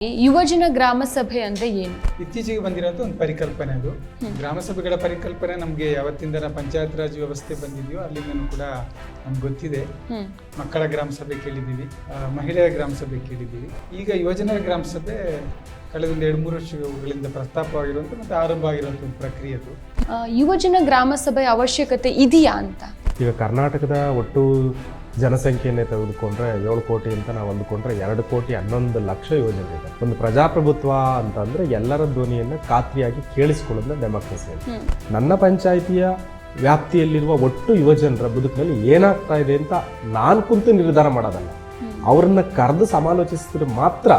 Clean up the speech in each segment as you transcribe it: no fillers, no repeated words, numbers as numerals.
ಯುವಜನ ಗ್ರಾಮ ಸಭೆ ಅಂದ್ರೆ ಏನು? ಇತ್ತೀಚೆಗೆ ಬಂದಿರೋದು ಒಂದು ಪರಿಕಲ್ಪನೆ. ಅದು ಗ್ರಾಮ ಸಭೆಗಳ ಪರಿಕಲ್ಪನೆ ನಮಗೆ ಯಾವತ್ತಿಂದ ಪಂಚಾಯತ್ ರಾಜ್ ವ್ಯವಸ್ಥೆ ಬಂದಿದೆಯೋ ಅಲ್ಲಿಂದನೂ ಕೂಡ ನಮ್ಗೆ ಗೊತ್ತಿದೆ. ಮಕ್ಕಳ ಗ್ರಾಮ ಸಭೆ ಕೇಳಿದ್ದೀವಿ, ಮಹಿಳೆಯರ ಗ್ರಾಮ ಸಭೆ ಕೇಳಿದ್ದೀವಿ. ಈಗ ಯುವಜನರ ಗ್ರಾಮ ಸಭೆ ಕಳೆದ 2-3 ವರ್ಷಗಳಿಂದ ಪ್ರಸ್ತಾಪವಾಗಿರುವಂಥ ಮತ್ತು ಆರಂಭ ಆಗಿರುವಂಥ ಒಂದು ಪ್ರಕ್ರಿಯೆ ಅದು. ಯುವಜನ ಗ್ರಾಮ ಸಭೆ ಅವಶ್ಯಕತೆ ಇದೆಯಾ ಅಂತ? ಈಗ ಕರ್ನಾಟಕದ ಒಟ್ಟು ಜನಸಂಖ್ಯೆಯನ್ನೇ ತೆಗೆದುಕೊಂಡ್ರೆ 7 ಕೋಟಿ ಅಂತ ನಾವು ಅಂದುಕೊಂಡ್ರೆ 2,11,00,000 ಯುವಜನರಿದೆ. ಒಂದು ಪ್ರಜಾಪ್ರಭುತ್ವ ಅಂತಂದ್ರೆ ಎಲ್ಲರ ಧ್ವನಿಯನ್ನು ಖಾತ್ರಿಯಾಗಿ ಕೇಳಿಸ್ಕೊಳ್ಳೋದನ್ನ ಡೆಮಾಕ್ರಸಿ ಅಂತ. ನನ್ನ ಪಂಚಾಯಿತಿಯ ವ್ಯಾಪ್ತಿಯಲ್ಲಿರುವ ಒಟ್ಟು ಯುವಜನರ ಬದುಕಿನಲ್ಲಿ ಏನಾಗ್ತಾ ಇದೆ ಅಂತ ನಾನು ಕುಂತು ನಿರ್ಧಾರ ಮಾಡೋದಲ್ಲ, ಅವ್ರನ್ನ ಕರೆದು ಸಮಾಲೋಚಿಸಿದ್ರೆ ಮಾತ್ರ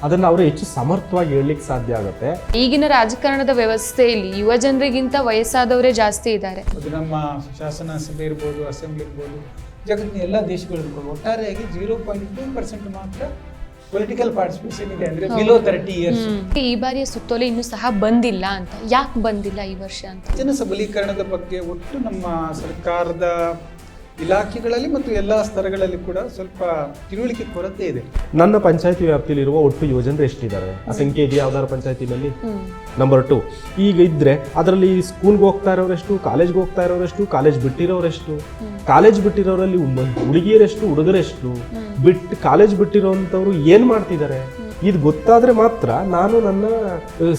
ಅದನ್ನು ಅವರು ಹೆಚ್ಚು ಸಮರ್ಥವಾಗಿ ಹೇಳಲಿಕ್ಕೆ ಸಾಧ್ಯ ಆಗುತ್ತೆ. ಈಗಿನ ರಾಜಕಾರಣದ ವ್ಯವಸ್ಥೆಯಲ್ಲಿ ಯುವಜನರಿಗಿಂತ ವಯಸ್ಸಾದವರೇ ಜಾಸ್ತಿ ಇದ್ದಾರೆ. ಅದು ನಮ್ಮ ಶಾಸನ ಸಭೆ ಇರ್ಬೋದು, ಅಸೆಂಬ್ಲಿ ಇರ್ಬೋದು, ಜಗತ್ತಿನ ಎಲ್ಲ ದೇಶಗಳು ಇರ್ಬೋದು, ಒಟ್ಟಾರೆಯಾಗಿ 0.2% ಮಾತ್ರ ಪೊಲಿಟಿಕಲ್ ಪಾರ್ಟಿಸಿಪೇಷನ್ ಇದೆ, ಅಂದ್ರೆ ಬಿಲೋ 30 ಇಯರ್ಸ್. ಈ ಬಾರಿಯ ಸುತ್ತೋಲೆ ಇನ್ನೂ ಸಹ ಬಂದಿಲ್ಲ ಅಂತ. ಯಾಕೆ ಬಂದಿಲ್ಲ ಈ ವರ್ಷ ಅಂತ? ಜನ ಸಬಲೀಕರಣದ ಬಗ್ಗೆ ಒಟ್ಟು ನಮ್ಮ ಸರ್ಕಾರದ ಇಲಾಖೆಗಳಲ್ಲಿ ಮತ್ತು ಎಲ್ಲ ಸ್ತರಗಳಲ್ಲಿ ಕೂಡ ಸ್ವಲ್ಪ ತಿಳುವಳಿಕೆ ಕೊರತೆ ಇದೆ. ನನ್ನ ಪಂಚಾಯತಿ ವ್ಯಾಪ್ತಿಯಲ್ಲಿರುವ ಒಟ್ಟು ಯುವಜನರು ಎಷ್ಟಿದ್ದಾರೆ ಆ ಸಂಖ್ಯೆ ಇದೆಯಾ ಯಾವ್ದಾದ್ರು ಪಂಚಾಯತಿನಲ್ಲಿ? ನಂಬರ್ 2 ಈಗ ಇದ್ರೆ ಅದರಲ್ಲಿ ಸ್ಕೂಲ್ಗೆ ಹೋಗ್ತಾ ಇರೋರೆಷ್ಟು, ಕಾಲೇಜ್ಗೆ ಹೋಗ್ತಾ ಇರೋರೆಷ್ಟು, ಕಾಲೇಜ್ ಬಿಟ್ಟಿರೋರೆಷ್ಟು, ಕಾಲೇಜ್ ಬಿಟ್ಟಿರೋರಲ್ಲಿ ಹುಡುಗಿಯರೆಷ್ಟು, ಹುಡುಗರೆಷ್ಟು, ಕಾಲೇಜ್ ಬಿಟ್ಟಿರೋಂಥವ್ರು ಏನ್ ಮಾಡ್ತಿದ್ದಾರೆ, ಇದು ಗೊತ್ತಾದ್ರೆ ಮಾತ್ರ ನಾನು ನನ್ನ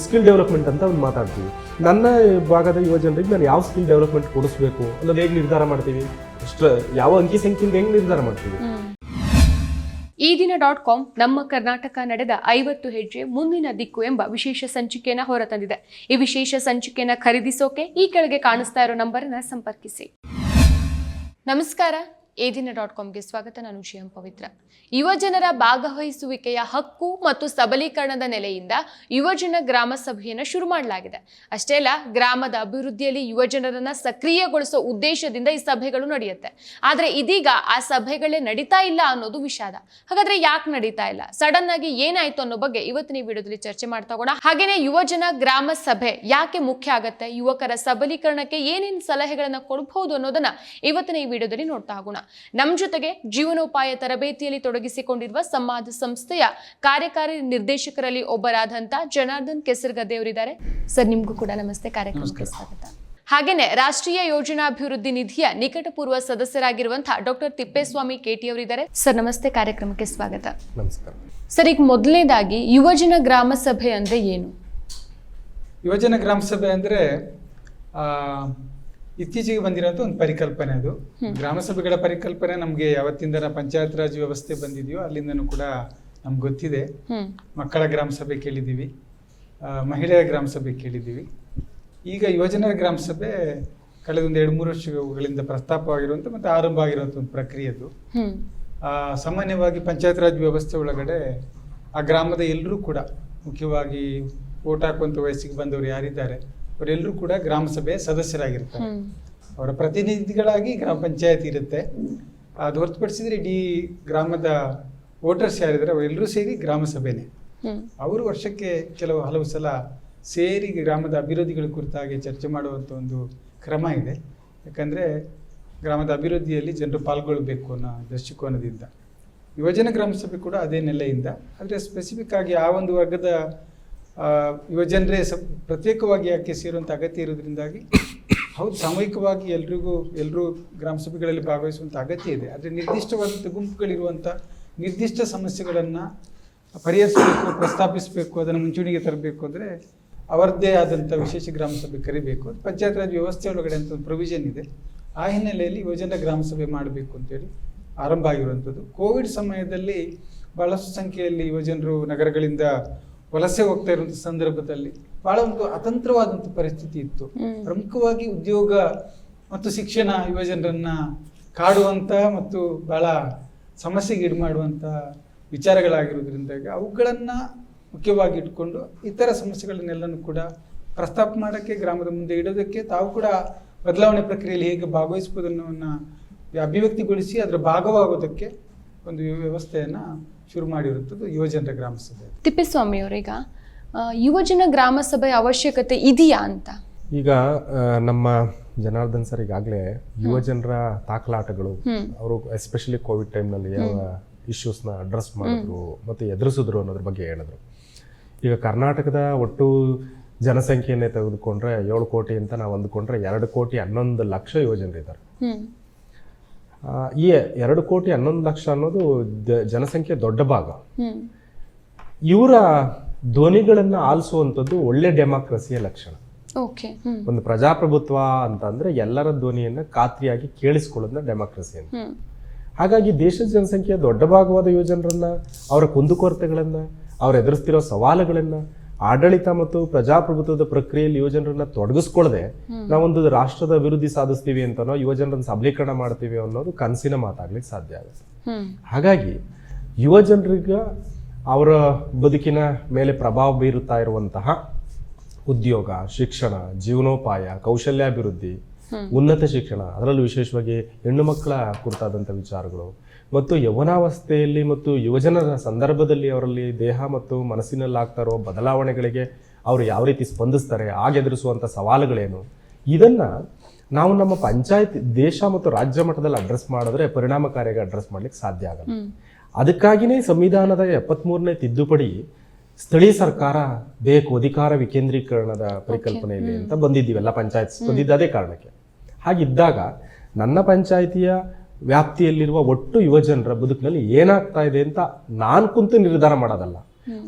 ಸ್ಕಿಲ್ ಡೆವಲಪ್ಮೆಂಟ್ ಅಂತ ಒಂದು ಮಾತಾಡ್ತೀವಿ. ನನ್ನ ಭಾಗದ ಯುವಜನರಿಗೆ ನಾನು ಯಾವ ಸ್ಕಿಲ್ ಡೆವಲಪ್ಮೆಂಟ್ ಕೊಡಿಸ್ಬೇಕು ಅನ್ನೋದು ಹೇಗೆ ನಿರ್ಧಾರ ಮಾಡ್ತೀವಿ, ಯಾವ ಅಂಕಿ ಸಂಖ್ಯೆಯಿಂದ ಹೆಂಗ್ ನಿರ್ಧಾರ ಮಾಡ್ತೀವಿ? ಈ ದಿನ .com ನಮ್ಮ ಕರ್ನಾಟಕ ನಡೆದ 50 ಹೆಜ್ಜೆ ಮುಂದಿನ ದಿಕ್ಕು ಎಂಬ ವಿಶೇಷ ಸಂಚಿಕೆಯನ್ನು ಹೊರತಂದಿದೆ. ಈ ವಿಶೇಷ ಸಂಚಿಕೆಯನ್ನು ಖರೀದಿಸೋಕೆ ಈ ಕೆಳಗೆ ಕಾಣಿಸ್ತಾ ಇರೋ ನಂಬರನ್ನು ಸಂಪರ್ಕಿಸಿ. ನಮಸ್ಕಾರ, ಈ ದಿನ .comಗೆ ಸ್ವಾಗತ. ನಾನು ಶ್ರೀಯಂ ಪವಿತ್ರ. ಯುವಜನರ ಭಾಗವಹಿಸುವಿಕೆಯ ಹಕ್ಕು ಮತ್ತು ಸಬಲೀಕರಣದ ನೆಲೆಯಿಂದ ಯುವಜನ ಗ್ರಾಮ ಸಭೆಯನ್ನು ಶುರು ಮಾಡಲಾಗಿದೆ. ಅಷ್ಟೇ ಅಲ್ಲ, ಗ್ರಾಮದ ಅಭಿವೃದ್ಧಿಯಲ್ಲಿ ಯುವಜನರನ್ನ ಸಕ್ರಿಯಗೊಳಿಸೋ ಉದ್ದೇಶದಿಂದ ಈ ಸಭೆಗಳು ನಡೆಯುತ್ತೆ. ಆದ್ರೆ ಇದೀಗ ಆ ಸಭೆಗಳೇ ನಡೀತಾ ಇಲ್ಲ ಅನ್ನೋದು ವಿಷಾದ. ಹಾಗಾದ್ರೆ ಯಾಕೆ ನಡೀತಾ ಇಲ್ಲ, ಸಡನ್ ಆಗಿ ಏನಾಯ್ತು ಅನ್ನೋ ಬಗ್ಗೆ ಇವತ್ತಿನ ಈ ವಿಡಿಯೋದಲ್ಲಿ ಚರ್ಚೆ ಮಾಡ್ತಾ ಹೋಗೋಣ. ಹಾಗೇನೆ ಯುವಜನ ಗ್ರಾಮ ಸಭೆ ಯಾಕೆ ಮುಖ್ಯ ಆಗತ್ತೆ, ಯುವಕರ ಸಬಲೀಕರಣಕ್ಕೆ ಏನೇನು ಸಲಹೆಗಳನ್ನ ಕೊಡಬಹುದು ಅನ್ನೋದನ್ನ ಇವತ್ತಿನ ಈ ವಿಡಿಯೋದಲ್ಲಿ ನೋಡ್ತಾ ಹೋಗೋಣ. ನಮ್ಮ ಜೊತೆಗೆ ಜೀವನೋಪಾಯ ತರಬೇತಿಯಲ್ಲಿ ತೊಡಗಿಸಿಕೊಂಡಿರುವ ಸಂವಾದ ಸಂಸ್ಥೆಯ ಕಾರ್ಯಕಾರಿ ನಿರ್ದೇಶಕರಲ್ಲಿ ಒಬ್ಬರಾದಂತ ಜನಾರ್ದನ್ ಕೆಸರಗದ್ದೆ ಅವರಿದ್ದಾರೆ. ಸರ್, ನಿಮ್ಗೂ ಕೂಡ ನಮಸ್ತೆ, ಕಾರ್ಯಕ್ರಮಕ್ಕೆ ಸ್ವಾಗತ. ಹಾಗೇನೆ ರಾಷ್ಟ್ರೀಯ ಯೋಜನಾಭಿವೃದ್ಧಿ ನಿಧಿಯ ನಿಕಟಪೂರ್ವ ಸದಸ್ಯರಾಗಿರುವಂತಹ ಡಾಕ್ಟರ್ ತಿಪ್ಪೇಸ್ವಾಮಿ ಕೇಟಿ ಅವರಿದ್ದಾರೆ. ಸರ್ ನಮಸ್ತೆ, ಕಾರ್ಯಕ್ರಮಕ್ಕೆ ಸ್ವಾಗತ. ನಮಸ್ಕಾರ ಸರ್, ಈಗ ಮೊದಲನೇದಾಗಿ ಯುವಜನ ಗ್ರಾಮ ಸಭೆ ಅಂದ್ರೆ ಏನು? ಯುವಜನ ಗ್ರಾಮ ಸಭೆ ಅಂದ್ರೆ ಇತ್ತೀಚೆಗೆ ಬಂದಿರೋದು ಒಂದು ಪರಿಕಲ್ಪನೆ. ಅದು ಗ್ರಾಮ ಸಭೆಗಳ ಪರಿಕಲ್ಪನೆ ನಮಗೆ ಯಾವತ್ತಿಂದ ಪಂಚಾಯತ್ ರಾಜ್ ವ್ಯವಸ್ಥೆ ಬಂದಿದೆಯೋ ಅಲ್ಲಿಂದನೂ ಕೂಡ ನಮ್ಗೆ ಗೊತ್ತಿದೆ. ಮಕ್ಕಳ ಗ್ರಾಮ ಸಭೆ ಕೇಳಿದ್ದೀವಿ, ಮಹಿಳೆಯರ ಗ್ರಾಮ ಸಭೆ ಕೇಳಿದ್ದೀವಿ. ಈಗ ಯುವಜನರ ಗ್ರಾಮ ಸಭೆ ಕಳೆದ 2-3 ವರ್ಷಗಳಿಂದ ಪ್ರಸ್ತಾಪವಾಗಿರುವಂಥ ಮತ್ತು ಆರಂಭ ಆಗಿರುವಂಥ ಒಂದು ಪ್ರಕ್ರಿಯೆ ಅದು. ಸಾಮಾನ್ಯವಾಗಿ ಪಂಚಾಯತ್ ರಾಜ್ ವ್ಯವಸ್ಥೆ ಒಳಗಡೆ ಆ ಗ್ರಾಮದ ಎಲ್ಲರೂ ಕೂಡ, ಮುಖ್ಯವಾಗಿ ಓಟ್ ಹಾಕುವಂಥ ವಯಸ್ಸಿಗೆ ಬಂದವರು ಯಾರಿದ್ದಾರೆ ಅವರೆಲ್ಲರೂ ಕೂಡ ಗ್ರಾಮ ಸಭೆಯ ಸದಸ್ಯರಾಗಿರ್ತಾರೆ. ಅವರ ಪ್ರತಿನಿಧಿಗಳಾಗಿ ಗ್ರಾಮ ಪಂಚಾಯತ್ ಇರುತ್ತೆ. ಅದು ಹೊರತುಪಡಿಸಿದ್ರೆ ಇಡೀ ಗ್ರಾಮದ ವೋಟರ್ಸ್ ಯಾರಿದ್ದಾರೆ ಅವರೆಲ್ಲರೂ ಸೇರಿ ಗ್ರಾಮ ಸಭೆನೇ. ಅವರು ವರ್ಷಕ್ಕೆ ಹಲವು ಸಲ ಸೇರಿ ಗ್ರಾಮದ ಅಭಿವೃದ್ಧಿಗಳ ಕುರಿತಾಗಿ ಚರ್ಚೆ ಮಾಡುವಂಥ ಒಂದು ಕ್ರಮ ಇದೆ. ಯಾಕಂದರೆ ಗ್ರಾಮದ ಅಭಿವೃದ್ಧಿಯಲ್ಲಿ ಜನರು ಪಾಲ್ಗೊಳ್ಬೇಕು ಅನ್ನೋ ದೃಷ್ಟಿಕೋನದಿಂದ ಯುವಜನ ಗ್ರಾಮ ಸಭೆ ಕೂಡ ಅದೇ ನೆಲೆಯಿಂದ, ಆದರೆ ಸ್ಪೆಸಿಫಿಕ್ ಆಗಿ ಆ ಒಂದು ವರ್ಗದ ಯುವಜನರೇ ಪ್ರತ್ಯೇಕವಾಗಿ ಯಾಕೆ ಸೇರುವಂಥ ಅಗತ್ಯ ಇರೋದ್ರಿಂದಾಗಿ ಹೌದು, ಸಾಮೂಹಿಕವಾಗಿ ಎಲ್ಲರೂ ಗ್ರಾಮ ಸಭೆಗಳಲ್ಲಿ ಭಾಗವಹಿಸುವಂಥ ಅಗತ್ಯ ಇದೆ. ಆದರೆ ನಿರ್ದಿಷ್ಟವಾದಂಥ ಗುಂಪುಗಳಿರುವಂಥ ನಿರ್ದಿಷ್ಟ ಸಮಸ್ಯೆಗಳನ್ನು ಪರಿಹರಿಸಬೇಕು, ಪ್ರಸ್ತಾಪಿಸಬೇಕು, ಅದನ್ನು ಮುಂಚೂಣಿಗೆ ತರಬೇಕು ಅಂದರೆ ಅವರದ್ದೇ ಆದಂಥ ವಿಶೇಷ ಗ್ರಾಮ ಸಭೆ ಕರಿಬೇಕು. ಪಂಚಾಯತ್ ರಾಜ್ ವ್ಯವಸ್ಥೆ ಒಳಗಡೆ ಅಂತ ಒಂದು ಪ್ರೊವಿಷನ್ ಇದೆ. ಆ ಹಿನ್ನೆಲೆಯಲ್ಲಿ ಯುವಜನ ಗ್ರಾಮ ಸಭೆ ಮಾಡಬೇಕು ಅಂತೇಳಿ ಆರಂಭ ಆಗಿರುವಂಥದ್ದು. ಕೋವಿಡ್ ಸಮಯದಲ್ಲಿ ಬಹಳಷ್ಟು ಸಂಖ್ಯೆಯಲ್ಲಿ ಯುವಜನರು ನಗರಗಳಿಂದ ವಲಸೆ ಹೋಗ್ತಾ ಇರುವಂಥ ಸಂದರ್ಭದಲ್ಲಿ ಬಹಳ ಒಂದು ಅತಂತ್ರವಾದಂಥ ಪರಿಸ್ಥಿತಿ ಇತ್ತು. ಪ್ರಮುಖವಾಗಿ ಉದ್ಯೋಗ ಮತ್ತು ಶಿಕ್ಷಣ ಯುವಜನರನ್ನ ಕಾಡುವಂಥ ಮತ್ತು ಬಹಳ ಸಮಸ್ಯೆಗೆ ಈಡು ಮಾಡುವಂಥ ವಿಚಾರಗಳಾಗಿರೋದ್ರಿಂದಾಗಿ ಅವುಗಳನ್ನು ಮುಖ್ಯವಾಗಿ ಇಟ್ಕೊಂಡು ಇತರ ಸಮಸ್ಯೆಗಳನ್ನೆಲ್ಲನೂ ಕೂಡ ಪ್ರಸ್ತಾಪ ಮಾಡೋಕ್ಕೆ, ಗ್ರಾಮದ ಮುಂದೆ ಇಡೋದಕ್ಕೆ, ತಾವು ಕೂಡ ಬದಲಾವಣೆ ಪ್ರಕ್ರಿಯೆಯಲ್ಲಿ ಹೇಗೆ ಭಾಗವಹಿಸ್ಬೋದು ಅನ್ನೋವನ್ನು ಅಭಿವ್ಯಕ್ತಿಗೊಳಿಸಿ ಅದರ ಭಾಗವಾಗೋದಕ್ಕೆ ಒಂದು ವ್ಯವಸ್ಥೆಯನ್ನು ಶುರು ಮಾಡಿರುತ್ತದೆ ಯುವಜನರ ಗ್ರಾಮ ಸಭೆ. ತಿಪ್ಪೇಸ್ವಾಮಿ ಅವರೀಗ ಯುವಜನ ಗ್ರಾಮ ಸಭೆ ಅವಶ್ಯಕತೆ ಇದೆಯಾ ಅಂತ? ಈಗ ನಮ್ಮ ಜನಾರ್ದನ್ ಸರ್ ಈಗಾಗಲೇ ಯುವಜನರ ದಾಖಲಾಟಗಳು, ಅವರು ಎಸ್ಪೆಷಲಿ ಕೋವಿಡ್ ಟೈಮ್ನಲ್ಲಿ ಯಾವ ಇಶ್ಯೂಸ್ನ ಅಡ್ರೆಸ್ ಮಾಡಿದ್ರು ಮತ್ತು ಎದುರಿಸಿದ್ರು ಅನ್ನೋದ್ರ ಬಗ್ಗೆ ಹೇಳಿದ್ರು. ಈಗ ಕರ್ನಾಟಕದ ಒಟ್ಟು ಜನಸಂಖ್ಯೆಯನ್ನೇ ತೆಗೆದುಕೊಂಡ್ರೆ 7 ಕೋಟಿ ಅಂತ ನಾವು ಅಂದ್ಕೊಂಡ್ರೆ 2 ಕೋಟಿ 11 ಲಕ್ಷ ಯುವಜನರಿದ್ದಾರೆ. ಈ 2 ಕೋಟಿ 11 ಲಕ್ಷ ಅನ್ನೋದು ಜನಸಂಖ್ಯೆ ದೊಡ್ಡ ಭಾಗ. ಇವರ ಧ್ವನಿಗಳನ್ನ ಆಲಿಸುವಂಥದ್ದು ಒಳ್ಳೆ ಡೆಮಾಕ್ರಸಿಯ ಲಕ್ಷಣ. ಒಂದು ಪ್ರಜಾಪ್ರಭುತ್ವ ಅಂತ ಅಂದ್ರೆ ಎಲ್ಲರ ಧ್ವನಿಯನ್ನ ಖಾತ್ರಿಯಾಗಿ ಕೇಳಿಸ್ಕೊಳ್ಳೋದನ್ನ ಡೆಮಾಕ್ರಸಿ ಅಂತ. ಹಾಗಾಗಿ ದೇಶದ ಜನಸಂಖ್ಯೆಯ ದೊಡ್ಡ ಭಾಗವಾದ ಯುವಜನರನ್ನ, ಅವರ ಕುಂದುಕೊರತೆಗಳನ್ನ, ಅವ್ರು ಎದುರಿಸ್ತಿರೋ ಸವಾಲುಗಳನ್ನ, ಆಡಳಿತ ಮತ್ತು ಪ್ರಜಾಪ್ರಭುತ್ವದ ಪ್ರಕ್ರಿಯೆಯಲ್ಲಿ ಯುವಜನರನ್ನ ತೊಡಗಿಸ್ಕೊಳ್ಳದೆ ನಾವೊಂದು ರಾಷ್ಟ್ರದ ಅಭಿವೃದ್ಧಿ ಸಾಧಿಸ್ತೀವಿ ಅಂತನೋ ಯುವಜನರನ್ನ ಸಬಲೀಕರಣ ಮಾಡ್ತೀವಿ ಅನ್ನೋದು ಕನಸಿನ ಮಾತಾಗ್ಲಿಕ್ಕೆ ಸಾಧ್ಯ ಆಗುತ್ತೆ. ಹಾಗಾಗಿ ಯುವಜನರಿಗೆ ಅವರ ಬದುಕಿನ ಮೇಲೆ ಪ್ರಭಾವ ಬೀರುತ್ತಾ ಇರುವಂತಹ ಉದ್ಯೋಗ, ಶಿಕ್ಷಣ, ಜೀವನೋಪಾಯ, ಕೌಶಲ್ಯಾಭಿವೃದ್ಧಿ, ಉನ್ನತ ಶಿಕ್ಷಣ, ಅದರಲ್ಲೂ ವಿಶೇಷವಾಗಿ ಹೆಣ್ಣು ಮಕ್ಕಳ ಕುರಿತಾದಂಥ ವಿಚಾರಗಳು ಮತ್ತು ಯೌವನಾವಸ್ಥೆಯಲ್ಲಿ ಮತ್ತು ಯುವಜನರ ಸಂದರ್ಭದಲ್ಲಿ ಅವರಲ್ಲಿ ದೇಹ ಮತ್ತು ಮನಸ್ಸಿನಲ್ಲಿ ಆಗ್ತಾ ಇರೋ ಬದಲಾವಣೆಗಳಿಗೆ ಅವರು ಯಾವ ರೀತಿ ಸ್ಪಂದಿಸ್ತಾರೆ, ಎದುರಿಸುವಂಥ ಸವಾಲುಗಳೇನು, ಇದನ್ನ ನಾವು ನಮ್ಮ ಪಂಚಾಯತ್ ದೇಶ ಮತ್ತು ರಾಜ್ಯ ಮಟ್ಟದಲ್ಲಿ ಅಡ್ರೆಸ್ ಮಾಡಿದ್ರೆ ಪರಿಣಾಮಕಾರಿಯಾಗಿ ಅಡ್ರೆಸ್ ಮಾಡ್ಲಿಕ್ಕೆ ಸಾಧ್ಯ ಆಗಲ್ಲ. ಅದಕ್ಕಾಗಿಯೇ ಸಂವಿಧಾನದ 73ನೇ ತಿದ್ದುಪಡಿ ಸ್ಥಳೀಯ ಸರ್ಕಾರ ಬೇಕು, ಅಧಿಕಾರ ವಿಕೇಂದ್ರೀಕರಣದ ಪರಿಕಲ್ಪನೆಯಲ್ಲಿ ಅಂತ ಬಂದಿದ್ದೀವಿ ಎಲ್ಲ ಪಂಚಾಯತ್ ಬಂದಿದ್ದ ಅದೇ ಕಾರಣಕ್ಕೆ. ಹಾಗಿದ್ದಾಗ ನನ್ನ ಪಂಚಾಯಿತಿಯ ವ್ಯಾಪ್ತಿಯಲ್ಲಿರುವ ಒಟ್ಟು ಯುವಜನರ ಬದುಕಿನಲ್ಲಿ ಏನಾಗ್ತಾ ಇದೆ ಅಂತ ನಾನು ಕುಂತು ನಿರ್ಧಾರ ಮಾಡೋದಲ್ಲ,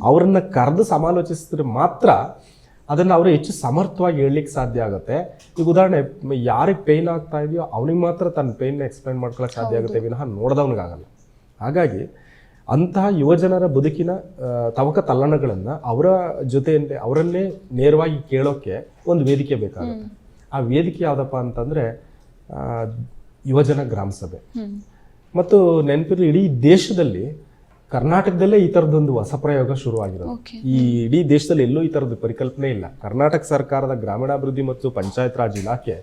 ಅವರನ್ನ ಕರೆದು ಸಮಾಲೋಚಿಸಿದ್ರೆ ಮಾತ್ರ ಅದನ್ನ ಅವರು ಹೆಚ್ಚು ಸಮರ್ಥವಾಗಿ ಹೇಳಲಿಕ್ಕೆ ಸಾಧ್ಯ ಆಗುತ್ತೆ. ಈಗ ಉದಾಹರಣೆ, ಯಾರಿಗೆ ಪೇನ್ ಆಗ್ತಾ ಇದೆಯೋ ಅವನಿಗೆ ಮಾತ್ರ ತನ್ನ ಪೇನ್ನ ಎಕ್ಸ್ಪ್ಲೈನ್ ಮಾಡ್ಕೊಳ್ಳೋಕೆ ಸಾಧ್ಯ ಆಗುತ್ತೆ ವಿನಃ ನೋಡ್ದವನಿಗಾಗಲ್ಲ. ಹಾಗಾಗಿ ಅಂತಹ ಯುವಜನರ ಬದುಕಿನ ತವಕ ತಲ್ಲಣಗಳನ್ನ ಅವರ ಜೊತೆಯಲ್ಲೇ ಅವರನ್ನೇ ನೇರವಾಗಿ ಕೇಳೋಕೆ ಒಂದು ವೇದಿಕೆ ಬೇಕಾಗುತ್ತೆ. ಆ ವೇದಿಕೆ ಯಾವುದಪ್ಪ ಅಂತಂದ್ರೆ ಯುವಜನ ಗ್ರಾಮ ಸಭೆ. ಮತ್ತು ನೆನಪಿರಲಿ, ಇಡೀ ದೇಶದಲ್ಲಿ ಕರ್ನಾಟಕದಲ್ಲೇ ಈ ಥರದೊಂದು ಹೊಸ ಪ್ರಯೋಗ ಶುರುವಾಗಿರೋದು. ಈ ಇಡೀ ದೇಶದಲ್ಲಿ ಎಲ್ಲೂ ಈ ಥರದ್ದು ಪರಿಕಲ್ಪನೆ ಇಲ್ಲ. ಕರ್ನಾಟಕ ಸರ್ಕಾರದ ಗ್ರಾಮೀಣಾಭಿವೃದ್ಧಿ ಮತ್ತು ಪಂಚಾಯತ್ ರಾಜ್ ಇಲಾಖೆ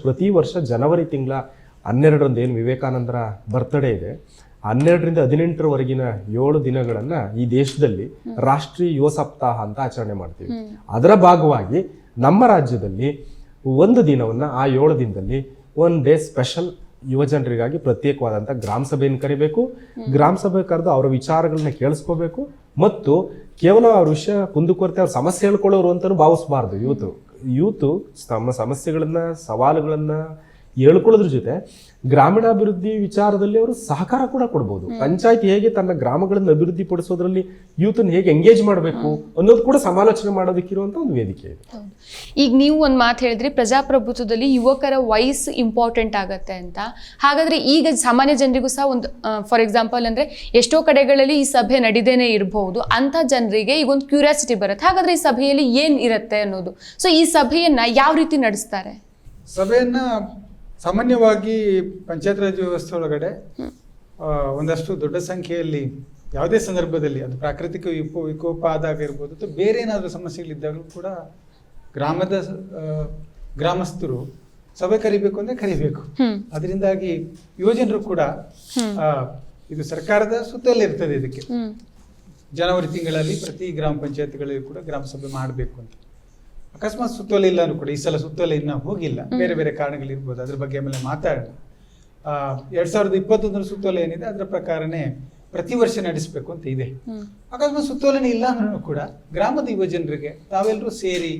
ಪ್ರತಿ ವರ್ಷ ಜನವರಿ ತಿಂಗಳ 12ರಂದು ಏನು ವಿವೇಕಾನಂದರ ಬರ್ತ್ಡೇ ಇದೆ, 12ರಿಂದ 18ರವರೆಗಿನ 7 ದಿನಗಳನ್ನ ಈ ದೇಶದಲ್ಲಿ ರಾಷ್ಟ್ರೀಯ ಯುವ ಸಪ್ತಾಹ ಅಂತ ಆಚರಣೆ ಮಾಡ್ತೀವಿ. ಅದರ ಭಾಗವಾಗಿ ನಮ್ಮ ರಾಜ್ಯದಲ್ಲಿ ಒಂದು ದಿನವನ್ನ, ಆ 7 ದಿನದಲ್ಲಿ 1 ಡೇ ಸ್ಪೆಷಲ್ ಯುವಜನರಿಗಾಗಿ ಪ್ರತ್ಯೇಕವಾದಂಥ ಗ್ರಾಮ ಸಭೆಯನ್ನು ಕರಿಬೇಕು. ಗ್ರಾಮ ಸಭೆ ಕರೆದು ಅವರ ವಿಚಾರಗಳನ್ನ ಕೇಳಿಸ್ಕೋಬೇಕು ಮತ್ತು ಕೇವಲ ಅವ್ರ ವಿಷಯ ಕುಂದುಕೊರತೆ, ಅವ್ರ ಸಮಸ್ಯೆ ಹೇಳ್ಕೊಳ್ಳೋರು ಅಂತಲೂ ಭಾವಿಸಬಾರ್ದು. ಯೂತು ತಮ್ಮ ಸಮಸ್ಯೆಗಳನ್ನ, ಸವಾಲುಗಳನ್ನ ಹೇಳ್ಕೊಳ್ಳೋದ್ರ ಜೊತೆ ಗ್ರಾಮೀಣಾಭಿವೃದ್ಧಿ ವಿಚಾರದಲ್ಲಿ ಅವರು ಸಹಕಾರ ಕೂಡ ಕೊಡ್ಬೋದು. ಪಂಚಾಯತ್ ಹೇಗೆ ತನ್ನ ಗ್ರಾಮಗಳನ್ನು ಅಭಿವೃದ್ಧಿ ಪಡಿಸೋದ್ರಲ್ಲಿ ಯೂತನ್ನು ಹೇಗೆ ಎಂಗೇಜ್ ಮಾಡಬೇಕು ಅನ್ನೋದು ಕೂಡ ಸಮಾಲೋಚನೆ ಮಾಡೋದಕ್ಕಿರುವಂತ ಒಂದು ವೇದಿಕೆ ಇದೆ. ಈಗ ನೀವು ಒಂದು ಮಾತು ಹೇಳಿದ್ರಿ, ಪ್ರಜಾಪ್ರಭುತ್ವದಲ್ಲಿ ಯುವಕರ ವಾಯ್ಸ್ ಇಂಪಾರ್ಟೆಂಟ್ ಆಗತ್ತೆ ಅಂತ. ಹಾಗಾದ್ರೆ ಈಗ ಸಾಮಾನ್ಯ ಜನರಿಗೂ ಸಹ ಒಂದು ಫಾರ್ ಎಕ್ಸಾಂಪಲ್ ಅಂದ್ರೆ ಎಷ್ಟೋ ಕಡೆಗಳಲ್ಲಿ ಈ ಸಭೆ ನಡೀದೇನೆ ಇರಬಹುದು, ಅಂತ ಜನರಿಗೆ ಈಗ ಒಂದು ಕ್ಯೂರಿಯಾಸಿಟಿ ಬರುತ್ತೆ, ಹಾಗಾದ್ರೆ ಈ ಸಭೆಯಲ್ಲಿ ಏನ್ ಇರುತ್ತೆ ಅನ್ನೋದು. ಸೊ ಈ ಸಭೆಯನ್ನ ಯಾವ ರೀತಿ ನಡೆಸ್ತಾರೆ? ಸಭೆಯನ್ನ ಸಾಮಾನ್ಯವಾಗಿ ಪಂಚಾಯತ್ ರಾಜ್ ವ್ಯವಸ್ಥೆ ಒಳಗಡೆ ಒಂದಷ್ಟು ದೊಡ್ಡ ಸಂಖ್ಯೆಯಲ್ಲಿ ಯಾವುದೇ ಸಂದರ್ಭದಲ್ಲಿ, ಅದು ಪ್ರಾಕೃತಿಕ ವಿಕೋಪ ಆದಾಗ ಇರ್ಬೋದು ಅಥವಾ ಬೇರೆ ಏನಾದರೂ ಸಮಸ್ಯೆಗಳಿದ್ದಾಗಲೂ ಕೂಡ ಗ್ರಾಮಸ್ಥರು ಸಭೆ ಕರಿಬೇಕು ಅಂದ್ರೆ ಕರಿಬೇಕು. ಅದರಿಂದಾಗಿ ಯುವಜನರು ಕೂಡ ಇದು ಸರ್ಕಾರದ ಸುತ್ತಲೇ ಇರ್ತದೆ. ಇದಕ್ಕೆ ಜನವರಿ ತಿಂಗಳಲ್ಲಿ ಪ್ರತಿ ಗ್ರಾಮ ಪಂಚಾಯತ್ಗಳಲ್ಲಿ ಕೂಡ ಗ್ರಾಮ ಸಭೆ ಮಾಡಬೇಕು ಅಂತ. ಅಕಸ್ಮಾತ್ ಸುತ್ತೋಲೆ ಇಲ್ಲ ಕೂಡ, ಈ ಸಲ ಸುತ್ತೋಲೆ ಇನ್ನ ಹೋಗಿಲ್ಲ, ಬೇರೆ ಬೇರೆ ಕಾರಣಗಳಿರ್ಬೋದು, ಅದ್ರ ಬಗ್ಗೆ ಆಮೇಲೆ ಮಾತಾಡೋಣ. 2021 ಸುತ್ತೋಲೆ ಏನಿದೆ ಅದರ ಪ್ರಕಾರನೇ ಪ್ರತಿ ವರ್ಷ ನಡೆಸಬೇಕು ಅಂತ ಇದೆ. ಅಕಸ್ಮಾತ್ ಸುತ್ತೋಲೆನೇ ಇಲ್ಲ ಅಂದ್ರೂ ಕೂಡ ಗ್ರಾಮದ ಯುವಜನರಿಗೆ ತಾವೆಲ್ಲರೂ ಸೇರಿ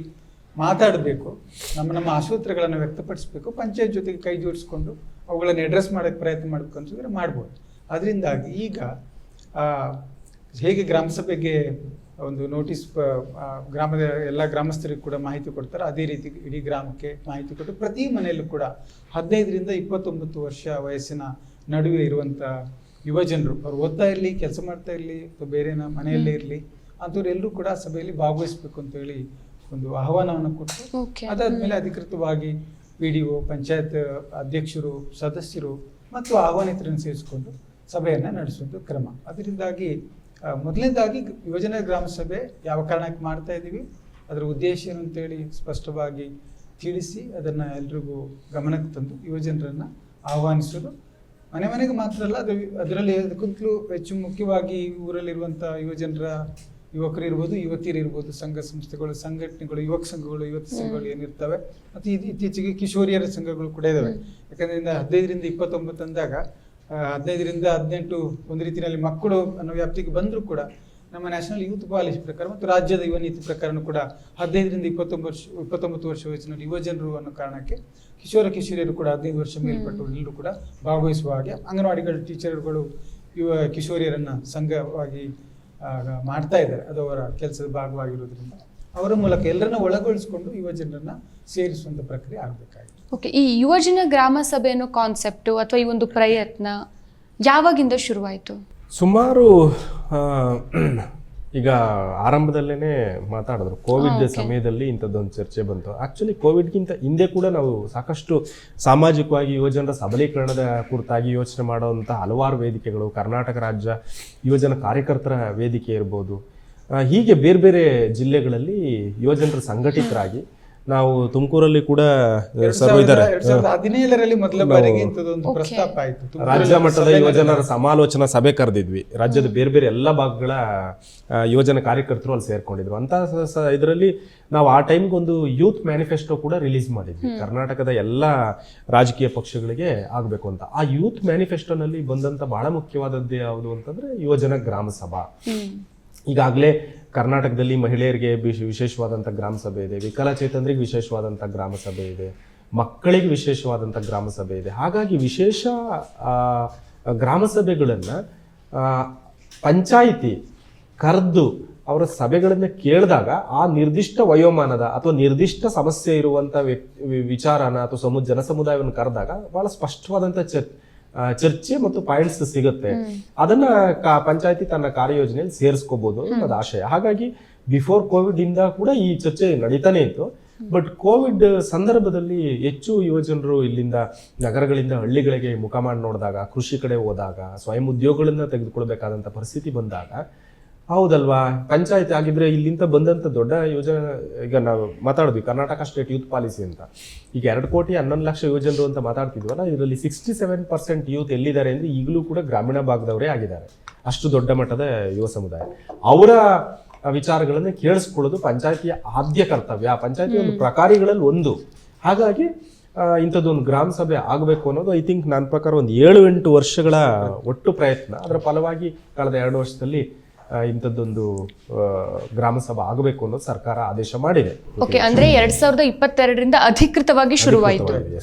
ಮಾತಾಡಬೇಕು, ನಮ್ಮ ಆಶೋತ್ತರಗಳನ್ನು ವ್ಯಕ್ತಪಡಿಸಬೇಕು, ಪಂಚಾಯತ್ ಜೊತೆಗೆ ಕೈ ಜೋಡಿಸ್ಕೊಂಡು ಅವುಗಳನ್ನು ಅಡ್ರೆಸ್ ಮಾಡೋಕ್ಕೆ ಪ್ರಯತ್ನ ಮಾಡಬೇಕು ಅನ್ಸಿದ್ರೆ ಮಾಡ್ಬೋದು. ಅದರಿಂದಾಗಿ ಈಗ ಹೇಗೆ ಗ್ರಾಮ ಸಭೆಗೆ ಒಂದು ನೋಟಿಸ್ ಗ್ರಾಮದ ಎಲ್ಲ ಗ್ರಾಮಸ್ಥರಿಗೂ ಕೂಡ ಮಾಹಿತಿ ಕೊಡ್ತಾರೆ, ಅದೇ ರೀತಿ ಇಡೀ ಗ್ರಾಮಕ್ಕೆ ಮಾಹಿತಿ ಕೊಟ್ಟು ಪ್ರತಿ ಮನೆಯಲ್ಲೂ ಕೂಡ 15ರಿಂದ 29 ವರ್ಷ ವಯಸ್ಸಿನ ನಡುವೆ ಇರುವಂಥ ಯುವಜನರು, ಅವ್ರು ಓದ್ತಾ ಇರಲಿ, ಕೆಲಸ ಮಾಡ್ತಾ ಇರಲಿ, ಅಥವಾ ಬೇರೆ ಮನೆಯಲ್ಲೇ ಇರಲಿ, ಅಂಥವ್ರೆಲ್ಲರೂ ಕೂಡ ಸಭೆಯಲ್ಲಿ ಭಾಗವಹಿಸಬೇಕು ಅಂತ ಹೇಳಿ ಒಂದು ಆಹ್ವಾನವನ್ನು ಕೊಟ್ಟು ಅದಾದ್ಮೇಲೆ ಅಧಿಕೃತವಾಗಿ PDO, ಪಂಚಾಯತ್ ಅಧ್ಯಕ್ಷರು, ಸದಸ್ಯರು ಮತ್ತು ಆಹ್ವಾನಿತರನ್ನು ಸೇರಿಸಿಕೊಂಡು ಸಭೆಯನ್ನು ನಡೆಸುವಂಥ ಕ್ರಮ. ಅದರಿಂದಾಗಿ ಮೊದಲನೇದಾಗಿ ಯುವಜನ ಗ್ರಾಮ ಸಭೆ ಯಾವ ಕಾರಣಕ್ಕೆ ಮಾಡ್ತಾ ಇದ್ದೀವಿ, ಅದರ ಉದ್ದೇಶ ಏನು ಅಂತೇಳಿ ಸ್ಪಷ್ಟವಾಗಿ ತಿಳಿಸಿ ಅದನ್ನು ಎಲ್ರಿಗೂ ಗಮನಕ್ಕೆ ತಂದು ಯುವಜನರನ್ನು ಆಹ್ವಾನಿಸೋದು. ಮನೆಗೆ ಮಾತ್ರ ಅಲ್ಲ, ಅದರಲ್ಲಿ ಅದಕ್ಕಿಂತಲೂ ಹೆಚ್ಚು ಮುಖ್ಯವಾಗಿ ಊರಲ್ಲಿರುವಂಥ ಯುವಕರು ಇರ್ಬೋದು, ಯುವತಿಯರು ಇರ್ಬೋದು, ಸಂಘ ಸಂಸ್ಥೆಗಳು, ಸಂಘಟನೆಗಳು, ಯುವಕ ಸಂಘಗಳು, ಯುವತಿ ಸಂಘಗಳು ಏನಿರ್ತವೆ, ಮತ್ತು ಇತ್ತೀಚೆಗೆ ಕಿಶೋರಿಯರ ಸಂಘಗಳು ಕೂಡ ಇದ್ದಾವೆ. ಯಾಕಂದ್ರೆ 15ರಿಂದ 29 ಅಂದಾಗ 15ರಿಂದ 18 ಒಂದು ರೀತಿಯಲ್ಲಿ ಮಕ್ಕಳು ಅನ್ನೋ ವ್ಯಾಪ್ತಿಗೆ ಬಂದರೂ ಕೂಡ ನಮ್ಮ ನ್ಯಾಷನಲ್ ಯೂತ್ ಪಾಲಿಸಿ ಪ್ರಕಾರ ಮತ್ತು ರಾಜ್ಯದ ಯುವ ನೀತಿ ಪ್ರಕಾರನೂ ಕೂಡ 15ರಿಂದ 29 ವರ್ಷ ವಯಸ್ಸಿನ ಯುವ ಜನರು ಅನ್ನೋ ಕಾರಣಕ್ಕೆ ಕಿಶೋರಿಯರು ಕೂಡ 15 ವರ್ಷ ಮೇಲ್ಪಟ್ಟು ಎಲ್ಲರೂ ಕೂಡ ಭಾಗವಹಿಸುವ ಹಾಗೆ ಅಂಗನವಾಡಿಗಳ ಟೀಚರ್ಗಳು ಯುವ ಕಿಶೋರಿಯರನ್ನು ಸಂಘವಾಗಿ ಮಾಡ್ತಾ ಇದ್ದಾರೆ. ಅದು ಅವರ ಕೆಲಸದ ಭಾಗವಾಗಿರೋದ್ರಿಂದ ಅವರ ಮೂಲಕ ಎಲ್ಲರನ್ನ ಒಳಗೊಳಿಸಿಕೊಂಡು ಯುವ ಜನರನ್ನ ಸೇರಿಸುವಂಥ ಪ್ರಕ್ರಿಯೆ ಆಗಬೇಕಾಗಿದೆ. ಓಕೆ, ಈ ಯುವಜನ ಗ್ರಾಮ ಸಭೆ ಅನ್ನೋ ಕಾನ್ಸೆಪ್ಟು ಅಥವಾ ಈ ಒಂದು ಪ್ರಯತ್ನ ಯಾವಾಗಿಂದ ಶುರುವಾಯಿತು? ಸುಮಾರು ಈಗ ಆರಂಭದಲ್ಲೇ ಮಾತಾಡಿದ್ರು, ಕೋವಿಡ್ ಸಮಯದಲ್ಲಿ ಇಂಥದ್ದೊಂದು ಚರ್ಚೆ ಬಂತು. ಆಕ್ಚುಲಿ ಕೋವಿಡ್ಗಿಂತ ಹಿಂದೆ ಕೂಡ ನಾವು ಸಾಕಷ್ಟು ಸಾಮಾಜಿಕವಾಗಿ ಯುವಜನರ ಸಬಲೀಕರಣದ ಕುರಿತಾಗಿ ಯೋಚನೆ ಮಾಡುವಂಥ ಹಲವಾರು ವೇದಿಕೆಗಳು, ಕರ್ನಾಟಕ ರಾಜ್ಯ ಯುವಜನ ಕಾರ್ಯಕರ್ತರ ವೇದಿಕೆ ಇರ್ಬೋದು, ಹೀಗೆ ಬೇರೆ ಬೇರೆ ಜಿಲ್ಲೆಗಳಲ್ಲಿ ಯುವಜನರು ಸಂಘಟಿತರಾಗಿ ನಾವು ತುಮಕೂರಲ್ಲಿ ಕೂಡ ಸರ್ವ ಇದ್ದಾರೆ. 2017ರಲ್ಲಿ ಮೊದಲ ಬಾರಿಗೆ ಇಂಥದ್ದೊಂದು ಪ್ರಸ್ತಾಪ ಆಯಿತು. ರಾಜ್ಯ ಮಟ್ಟದ ಯುವಜನರ ಸಮಾಲೋಚನಾ ಸಭೆ ಕರೆದಿದ್ವಿ. ರಾಜ್ಯದ ಬೇರೆ ಬೇರೆ ಎಲ್ಲ ಭಾಗಗಳ ಯುವಜನ ಕಾರ್ಯಕರ್ತರು ಅಲ್ಲಿ ಸೇರ್ಕೊಂಡಿದ್ರು. ಅಂತ ಇದರಲ್ಲಿ ನಾವು ಆ ಟೈಮ್ಗೆ ಒಂದು ಯೂತ್ ಮ್ಯಾನಿಫೆಸ್ಟೋ ಕೂಡ ರಿಲೀಸ್ ಮಾಡಿದ್ವಿ, ಕರ್ನಾಟಕದ ಎಲ್ಲ ರಾಜಕೀಯ ಪಕ್ಷಗಳಿಗೆ ಆಗಬೇಕು ಅಂತ. ಆ ಯೂತ್ ಮ್ಯಾನಿಫೆಸ್ಟೋನಲ್ಲಿ ಬಂದಂತ ಬಹಳ ಮುಖ್ಯವಾದದ್ದು ಯಾವುದು ಅಂತಂದ್ರೆ ಯುವಜನ ಗ್ರಾಮ ಸಭಾ. ಈಗಾಗಲೇ ಕರ್ನಾಟಕದಲ್ಲಿ ಮಹಿಳೆಯರಿಗೆ ವಿಶೇಷವಾದಂಥ ಗ್ರಾಮ ಸಭೆ ಇದೆ, ವಿಕಲಚೇತನರಿಗೆ ವಿಶೇಷವಾದಂಥ ಗ್ರಾಮ ಸಭೆ ಇದೆ, ಮಕ್ಕಳಿಗೆ ವಿಶೇಷವಾದಂಥ ಗ್ರಾಮ ಸಭೆ ಇದೆ. ಹಾಗಾಗಿ ವಿಶೇಷ ಗ್ರಾಮ ಸಭೆಗಳನ್ನು ಪಂಚಾಯಿತಿ ಕರೆದು ಅವರ ಸಭೆಗಳನ್ನು ಕೇಳಿದಾಗ ಆ ನಿರ್ದಿಷ್ಟ ವಯೋಮಾನದ ಅಥವಾ ನಿರ್ದಿಷ್ಟ ಸಮಸ್ಯೆ ಇರುವಂಥ ವಿಚಾರನ ಅಥವಾ ಜನಸಮುದಾಯವನ್ನು ಕರೆದಾಗ ಬಹಳ ಸ್ಪಷ್ಟವಾದಂಥ ಚರ್ಚೆ ಮತ್ತು ಪಾಯಿಂಟ್ಸ್ ಸಿಗುತ್ತೆ. ಅದನ್ನ ಪಂಚಾಯತಿ ತನ್ನ ಕಾರ್ಯಯೋಜನೆಯಲ್ಲಿ ಸೇರಿಸ್ಕೋಬಹುದು ಅನ್ನೋದು ಆಶಯ. ಹಾಗಾಗಿ ಬಿಫೋರ್ ಕೋವಿಡ್ ಇಂದ ಕೂಡ ಈ ಚರ್ಚೆ ನಡೀತಾನೆ ಇತ್ತು. ಬಟ್ ಕೋವಿಡ್ ಸಂದರ್ಭದಲ್ಲಿ ಹೆಚ್ಚು ಯುವಜನರು ಇಲ್ಲಿಂದ ನಗರಗಳಿಂದ ಹಳ್ಳಿಗಳಿಗೆ ಮುಖ ಮಾಡಿ ನೋಡಿದಾಗ, ಕೃಷಿ ಕಡೆ ಹೋದಾಗ, ಸ್ವಯಂ ಉದ್ಯೋಗಗಳನ್ನ ತೆಗೆದುಕೊಳ್ಬೇಕಾದಂತ ಪರಿಸ್ಥಿತಿ ಬಂದಾಗ, ಹೌದಲ್ವಾ, ಪಂಚಾಯತ್ ಆಗಿದ್ರೆ ಇಲ್ಲಿಂದ ಬಂದಂತ ದೊಡ್ಡ ಯೋಜನೆ, ಈಗ ನಾವು ಮಾತಾಡಿದ್ವಿ ಕರ್ನಾಟಕ ಸ್ಟೇಟ್ ಯೂತ್ ಪಾಲಿಸಿ ಅಂತ, ಈಗ 2,11,00,000 ಯುವಜನರು ಅಂತ ಮಾತಾಡ್ತಿದ್ವಲ್ಲ, ಇದರಲ್ಲಿ 67% ಯೂತ್ ಎಲ್ಲಿದ್ದಾರೆ ಅಂದ್ರೆ ಈಗಲೂ ಕೂಡ ಗ್ರಾಮೀಣ ಭಾಗದವರೇ ಆಗಿದ್ದಾರೆ. ಅಷ್ಟು ದೊಡ್ಡ ಮಟ್ಟದ ಯುವ ಸಮುದಾಯ. ಅವರ ವಿಚಾರಗಳನ್ನು ಕೇಳಿಸ್ಕೊಳ್ಳೋದು ಪಂಚಾಯತಿಯ ಆದ್ಯ ಕರ್ತವ್ಯ, ಪಂಚಾಯತಿ ಒಂದು ಪ್ರಕಾರಿಗಳಲ್ಲಿ ಒಂದು. ಹಾಗಾಗಿ ಇಂಥದ್ದೊಂದು ಗ್ರಾಮ ಸಭೆ ಆಗಬೇಕು ಅನ್ನೋದು ಐ ಥಿಂಕ್ ನನ್ನ ಪ್ರಕಾರ ಒಂದು 7-8 ವರ್ಷಗಳ ಒಟ್ಟು ಪ್ರಯತ್ನ. ಅದರ ಫಲವಾಗಿ ಕಳೆದ 2 ವರ್ಷದಲ್ಲಿ ಇಂಥದ್ದೊಂದು ಗ್ರಾಮ ಸಭಾ ಆಗಬೇಕು ಅನ್ನೋದು ಸರ್ಕಾರ ಆದೇಶ ಮಾಡಿದೆ. ಓಕೆ, ಅಂದ್ರೆ 2022ರಿಂದ ಅಧಿಕೃತವಾಗಿ ಶುರುವಾಯಿತು.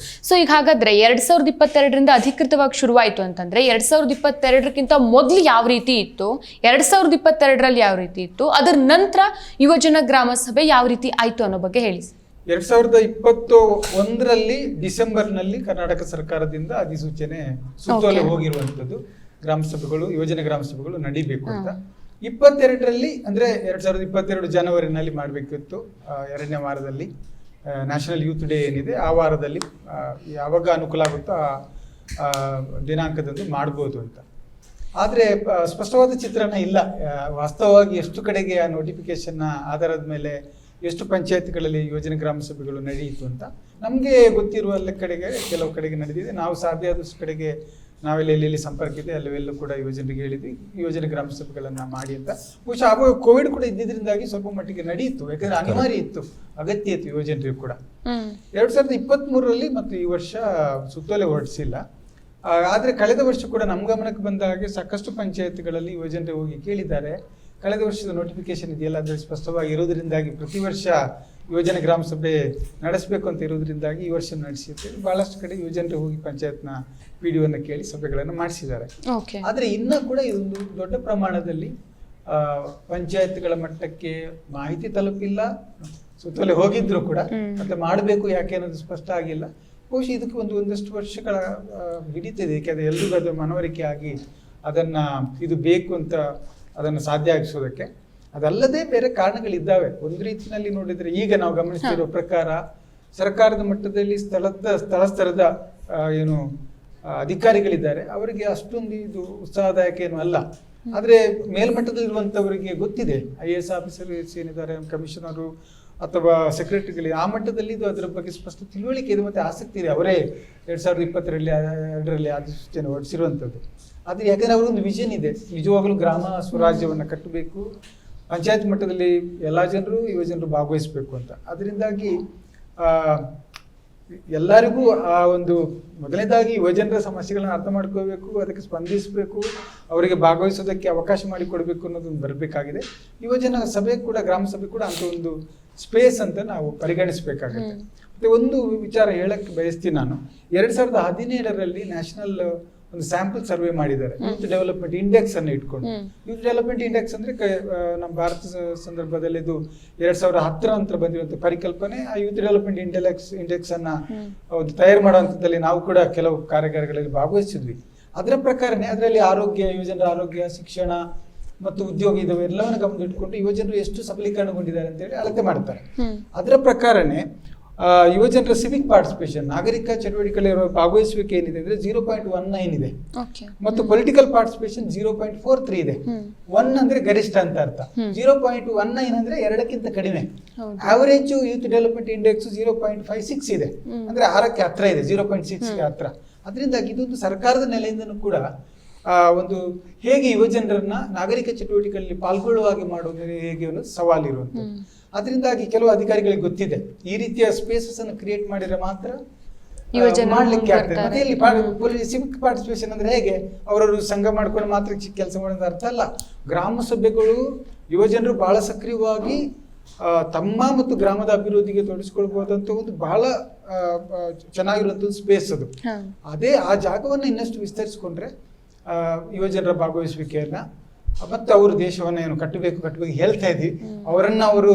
ಸೊ ಈಗ ಹಾಗಾದ್ರೆ 2022ರಿಂದ ಅಧಿಕೃತವಾಗಿ ಶುರುವಾಯಿತು ಅಂತಂದ್ರೆ 2022ಕ್ಕಿಂತ ಮೊದಲು ಯಾವ ರೀತಿ ಇತ್ತು, 2022ರಲ್ಲಿ ಯಾವ ರೀತಿ ಇತ್ತು, ಅದರ ನಂತರ ಯುವಜನ ಗ್ರಾಮ ಸಭೆ ಯಾವ ರೀತಿ ಆಯ್ತು ಅನ್ನೋ ಬಗ್ಗೆ ಹೇಳಿ. 2021ರಲ್ಲಿ ಡಿಸೆಂಬರ್ನಲ್ಲಿ ಕರ್ನಾಟಕ ಸರ್ಕಾರದಿಂದ ಅಧಿಸೂಚನೆ ಸುತ್ತೋಲೆ ಹೋಗಿರುವಂತದ್ದು, ಗ್ರಾಮ ಸಭೆಗಳು, ಯುವಜನ ಗ್ರಾಮ ಸಭೆಗಳು ನಡೀಬೇಕು ಅಂತ. 22ರಲ್ಲಿ ಅಂದ್ರೆ 2022 ಜನವರಿನಲ್ಲಿ ಮಾಡಬೇಕಿತ್ತು. 2ನೇ ವಾರದಲ್ಲಿ ನ್ಯಾಷನಲ್ ಯೂತ್ ಡೇ ಏನಿದೆ ಆ ವಾರದಲ್ಲಿ ಯಾವಾಗ ಅನುಕೂಲ ಆಗುತ್ತೋ ಆ ದಿನಾಂಕದಂದು ಮಾಡ್ಬೋದು ಅಂತ. ಆದರೆ ಸ್ಪಷ್ಟವಾದ ಚಿತ್ರಣ ಇಲ್ಲ. ವಾಸ್ತವವಾಗಿ ಎಷ್ಟು ಕಡೆಗೆ ಆ ನೋಟಿಫಿಕೇಶನ್ನ ಆಧಾರದ ಮೇಲೆ ಎಷ್ಟು ಪಂಚಾಯತ್ಗಳಲ್ಲಿ ಯೋಜನೆ ಗ್ರಾಮ ಸಭೆಗಳು ನಡೆಯಿತು ಅಂತ ನಮಗೆ ಗೊತ್ತಿರುವ ಕಡೆಗೆ ಕೆಲವು ಕಡೆಗೆ ನಡೆದಿದೆ. ನಾವು ಸಾಧ್ಯ ಆದಷ್ಟು ಕಡೆಗೆ ನಾವೆಲ್ಲ ಸಂಪರ್ಕ ಇದೆ ಅಲ್ಲೆಲ್ಲೂ ಕೂಡ ಯುವಜನರಿಗೆ ಹೇಳಿದ್ವಿ ಯೋಜನೆ ಗ್ರಾಮ ಸಭೆಗಳನ್ನು ಮಾಡಿ ಅಂತ. ಬಹುಶಃ ಆವಾಗ ಕೋವಿಡ್ ಕೂಡ ಇದ್ದಿದ್ರಿಂದಾಗಿ ಸ್ವಲ್ಪ ಮಟ್ಟಿಗೆ ನಡೆಯಿತು, ಯಾಕಂದ್ರೆ ಅನಿವಾರ್ಯ ಇತ್ತು, ಅಗತ್ಯ ಇತ್ತು ಯುವಜನರಿಗೂ ಕೂಡ. 2023ರಲ್ಲಿ ಮತ್ತು ಈ ವರ್ಷ ಸುತ್ತೋಲೆ ಹೊರಡಿಸಿಲ್ಲ. ಆದರೆ ಕಳೆದ ವರ್ಷ ಕೂಡ ನಮ್ಮ ಗಮನಕ್ಕೆ ಬಂದ ಹಾಗೆ ಸಾಕಷ್ಟು ಪಂಚಾಯತ್ಗಳಲ್ಲಿ ಯುವಜನರು ಹೋಗಿ ಕೇಳಿದ್ದಾರೆ. ಕಳೆದ ವರ್ಷದ ನೋಟಿಫಿಕೇಶನ್ ಇದೆಯಲ್ಲ ಅದು ಸ್ಪಷ್ಟವಾಗಿ ಇರೋದ್ರಿಂದಾಗಿ ಪ್ರತಿ ವರ್ಷ ಯುವಜನ ಗ್ರಾಮ ಸಭೆ ನಡೆಸಬೇಕು ಅಂತ ಇರೋದ್ರಿಂದಾಗಿ ಈ ವರ್ಷ ನಡೆಸಿರ್ತೇವೆ. ಬಹಳಷ್ಟು ಕಡೆ ಯುವಜನರು ಹೋಗಿ ಪಂಚಾಯತ್ನ PDOನ ಕೇಳಿ ಸಭೆಗಳನ್ನು ಮಾಡಿಸಿದ್ದಾರೆ. ಆದರೆ ಇನ್ನೂ ಕೂಡ ಇದೊಂದು ದೊಡ್ಡ ಪ್ರಮಾಣದಲ್ಲಿ ಪಂಚಾಯತ್ಗಳ ಮಟ್ಟಕ್ಕೆ ಮಾಹಿತಿ ತಲುಪಿಲ್ಲ. ಸುತ್ತೋಲೆ ಹೋಗಿದ್ರು ಕೂಡ ಮತ್ತೆ ಮಾಡಬೇಕು ಯಾಕೆ ಅನ್ನೋದು ಸ್ಪಷ್ಟ ಆಗಿಲ್ಲ. ಬಹುಶಃ ಇದಕ್ಕೆ ಒಂದಷ್ಟು ವರ್ಷಗಳ ಹಿಡಿತದೆ, ಯಾಕೆಂದರೆ ಎಲ್ರಿಗೂ ಅದು ಮನವರಿಕೆ ಆಗಿ ಅದನ್ನ ಇದು ಬೇಕು ಅಂತ ಅದನ್ನು ಸಾಧ್ಯ ಆಗಿಸೋದಕ್ಕೆ. ಅದಲ್ಲದೆ ಬೇರೆ ಕಾರಣಗಳಿದ್ದಾವೆ. ಒಂದು ರೀತಿಯಲ್ಲಿ ನೋಡಿದ್ರೆ ಈಗ ನಾವು ಗಮನಿಸ್ತಿರೋ ಪ್ರಕಾರ ಸರ್ಕಾರದ ಮಟ್ಟದಲ್ಲಿ ಸ್ಥಳದ ಏನು ಅಧಿಕಾರಿಗಳಿದ್ದಾರೆ ಅವರಿಗೆ ಅಷ್ಟೊಂದು ಇದು ಉತ್ಸಾಹದಾಯಕ ಏನು ಅಲ್ಲ. ಆದರೆ ಮೇಲ್ಮಟ್ಟದಲ್ಲಿರುವಂಥವರಿಗೆ ಗೊತ್ತಿದೆ, IAS ಆಫೀಸರ್ಸ್ ಏನಿದ್ದಾರೆ, ಕಮಿಷನರು ಅಥವಾ ಸೆಕ್ರೆಟರಿಗಳಿಗೆ ಆ ಮಟ್ಟದಲ್ಲಿ ಇದು ಅದರ ಬಗ್ಗೆ ಸ್ಪಷ್ಟ ತಿಳುವಳಿಕೆ ಇದೆ ಮತ್ತು ಆಸಕ್ತಿ ಇದೆ. ಅವರೇ 2022ರಲ್ಲಿ ಅಧಿಸೂಚನೆ ಹೊರಡಿಸಿರುವಂಥದ್ದು. ಆದರೆ ಯಾಕಂದರೆ ಅವರೊಂದು ವಿಷನ್ ಇದೆ, ನಿಜವಾಗಲೂ ಗ್ರಾಮ ಸ್ವರಾಜ್ಯವನ್ನು ಕಟ್ಟಬೇಕು, ಪಂಚಾಯತ್ ಮಟ್ಟದಲ್ಲಿ ಎಲ್ಲ ಜನರು ಯುವಜನರು ಭಾಗವಹಿಸಬೇಕು ಅಂತ. ಅದರಿಂದಾಗಿ ಎಲ್ಲರಿಗೂ ಆ ಒಂದು ಮೊದಲನೇದಾಗಿ ಯುವಜನರ ಸಮಸ್ಯೆಗಳನ್ನ ಅರ್ಥ ಮಾಡ್ಕೋಬೇಕು, ಅದಕ್ಕೆ ಸ್ಪಂದಿಸಬೇಕು, ಅವರಿಗೆ ಭಾಗವಹಿಸೋದಕ್ಕೆ ಅವಕಾಶ ಮಾಡಿಕೊಡ್ಬೇಕು ಅನ್ನೋದೊಂದು ಬರಬೇಕಾಗಿದೆ. ಯುವಜನ ಸಭೆ ಕೂಡ, ಗ್ರಾಮ ಸಭೆ ಕೂಡ ಅಂತ ಒಂದು ಸ್ಪೇಸ್ ಅಂತ ನಾವು ಪರಿಗಣಿಸಬೇಕಾಗುತ್ತೆ. ಮತ್ತೆ ಒಂದು ವಿಚಾರ ಹೇಳಕ್ಕೆ ಬಯಸ್ತೀನಿ ನಾನು. 2017ರಲ್ಲಿ ನ್ಯಾಷನಲ್ ಒಂದು ಸ್ಯಾಂಪಲ್ ಸರ್ವೆ ಮಾಡಿದ್ದಾರೆ ಯೂತ್ ಡೆವಲಪ್ಮೆಂಟ್ ಇಂಡೆಕ್ಸ್ ಅನ್ನು ಇಟ್ಕೊಂಡು. ಯೂತ್ ಡೆವಲಪ್ಮೆಂಟ್ ಇಂಡೆಕ್ಸ್ ಅಂದ್ರೆ ನಮ್ಮ ಭಾರತ ಸಂದರ್ಭದಲ್ಲಿ ಇದು 2010 ನಂತರ ಬಂದಿರುವಂತಹ ಪರಿಕಲ್ಪನೆ. ಆ ಯೂತ್ ಡೆವಲಪ್ಮೆಂಟ್ ಇಂಡೆಕ್ಸ್ ಅನ್ನ ತಯಾರು ಮಾಡುವಂಥದ್ದಲ್ಲಿ ನಾವು ಕೂಡ ಕೆಲವು ಕಾರ್ಯಾಗಾರಗಳಲ್ಲಿ ಭಾಗವಹಿಸಿದ್ವಿ. ಅದರ ಪ್ರಕಾರನೇ ಅದರಲ್ಲಿ ಆರೋಗ್ಯ, ಯುವಜನರ ಆರೋಗ್ಯ, ಶಿಕ್ಷಣ ಮತ್ತು ಉದ್ಯೋಗ ಇದೆಲ್ಲವನ್ನು ಗಮನದಲ್ಲಿಟ್ಟುಕೊಂಡು ಯುವಜನರು ಎಷ್ಟು ಸಬಲೀಕರಣಗೊಂಡಿದ್ದಾರೆ ಅಂತ ಹೇಳಿ ಅಳತೆ ಮಾಡ್ತಾರೆ. ಅದರ ಪ್ರಕಾರನೇ ಯುವಜನರ ಸಿವಿಕ್ ಪಾರ್ಟಿಸಿಪೇಷನ್, ನಾಗರಿಕ ಚಟುವಟಿಕೆಗಳಿರುವ ಭಾಗವಹಿಸುವಿಕೆ ಏನಿದೆ ಅಂದ್ರೆ 0.19 ಇದೆ. ಮತ್ತು ಪೊಲಿಟಿಕಲ್ ಪಾರ್ಟಿಸಿಪೇಷನ್ 0.43 ಇದೆ. 1 ಅಂದ್ರೆ ಗರಿಷ್ಠ ಅಂತ ಅರ್ಥ. 0.19 ಅಂದ್ರೆ 2ಕ್ಕಿಂತ ಕಡಿಮೆ. ಆವರೇಜ್ ಯೂತ್ ಡೆವಲಪ್ಮೆಂಟ್ ಇಂಡೆಕ್ಸ್ 0.56 ಇದೆ, ಅಂದ್ರೆ 6ಕ್ಕೆ ಹತ್ರ ಇದೆ, 0.6ಗೆ ಹತ್ರ. ಅದರಿಂದಾಗಿ ಇದೊಂದು ಸರ್ಕಾರದ ನೆಲೆಯಿಂದನೂ ಕೂಡ ಒಂದು ಹೇಗೆ ಯುವಜನರನ್ನ ನಾಗರಿಕ ಚಟುವಟಿಕೆಗಳಲ್ಲಿ ಪಾಲ್ಗೊಳ್ಳುವಾಗೆ ಮಾಡುವುದು ಹೇಗೆ ಅನ್ನೋದು ಸವಾಲಿರುವಂಥದ್ದು. ಅದರಿಂದಾಗಿ ಕೆಲವು ಅಧಿಕಾರಿಗಳಿಗೆ ಗೊತ್ತಿದೆ ಈ ರೀತಿಯ ಸ್ಪೇಸಸ್ ಅನ್ನು ಕ್ರಿಯೇಟ್ ಮಾಡಿದ್ರೆ ಮಾತ್ರ ಮಾಡ್ಲಿಕ್ಕೆ ಆಗ್ತದೆ. ಮತ್ತೆ ಇಲ್ಲಿ ಸಿವಿಕ್ ಪಾರ್ಟಿಸಿಪೇಷನ್ ಅಂದ್ರೆ ಹೇಗೆ ಅವರವರು ಸಂಘ ಮಾಡ್ಕೊಂಡು ಮಾತ್ರ ಕೆಲಸ ಮಾಡೋದು ಅರ್ಥ ಅಲ್ಲ. ಗ್ರಾಮ ಸಭೆಗಳು ಯುವಜನರು ಬಹಳ ಸಕ್ರಿಯವಾಗಿ ತಮ್ಮ ಮತ್ತು ಗ್ರಾಮದ ಅಭಿವೃದ್ಧಿಗೆ ತೊಡಗಿಸ್ಕೊಳ್ಬಹುದಂತ ಒಂದು ಬಹಳ ಚೆನ್ನಾಗಿರುವಂತ ಸ್ಪೇಸ್ ಅದು. ಅದೇ ಆ ಜಾಗವನ್ನು ಇನ್ನಷ್ಟು ವಿಸ್ತರಿಸಿಕೊಂಡ್ರೆ ಯುವಜನರ ಭಾಗವಹಿಸುವಿಕೆಯನ್ನ ಮತ್ತೆ ಅವರು ದೇಶವನ್ನ ಏನು ಕಟ್ಟಬೇಕು ಹೇಳ್ತಾ ಇದ್ವಿ, ಅವರನ್ನ ಅವರು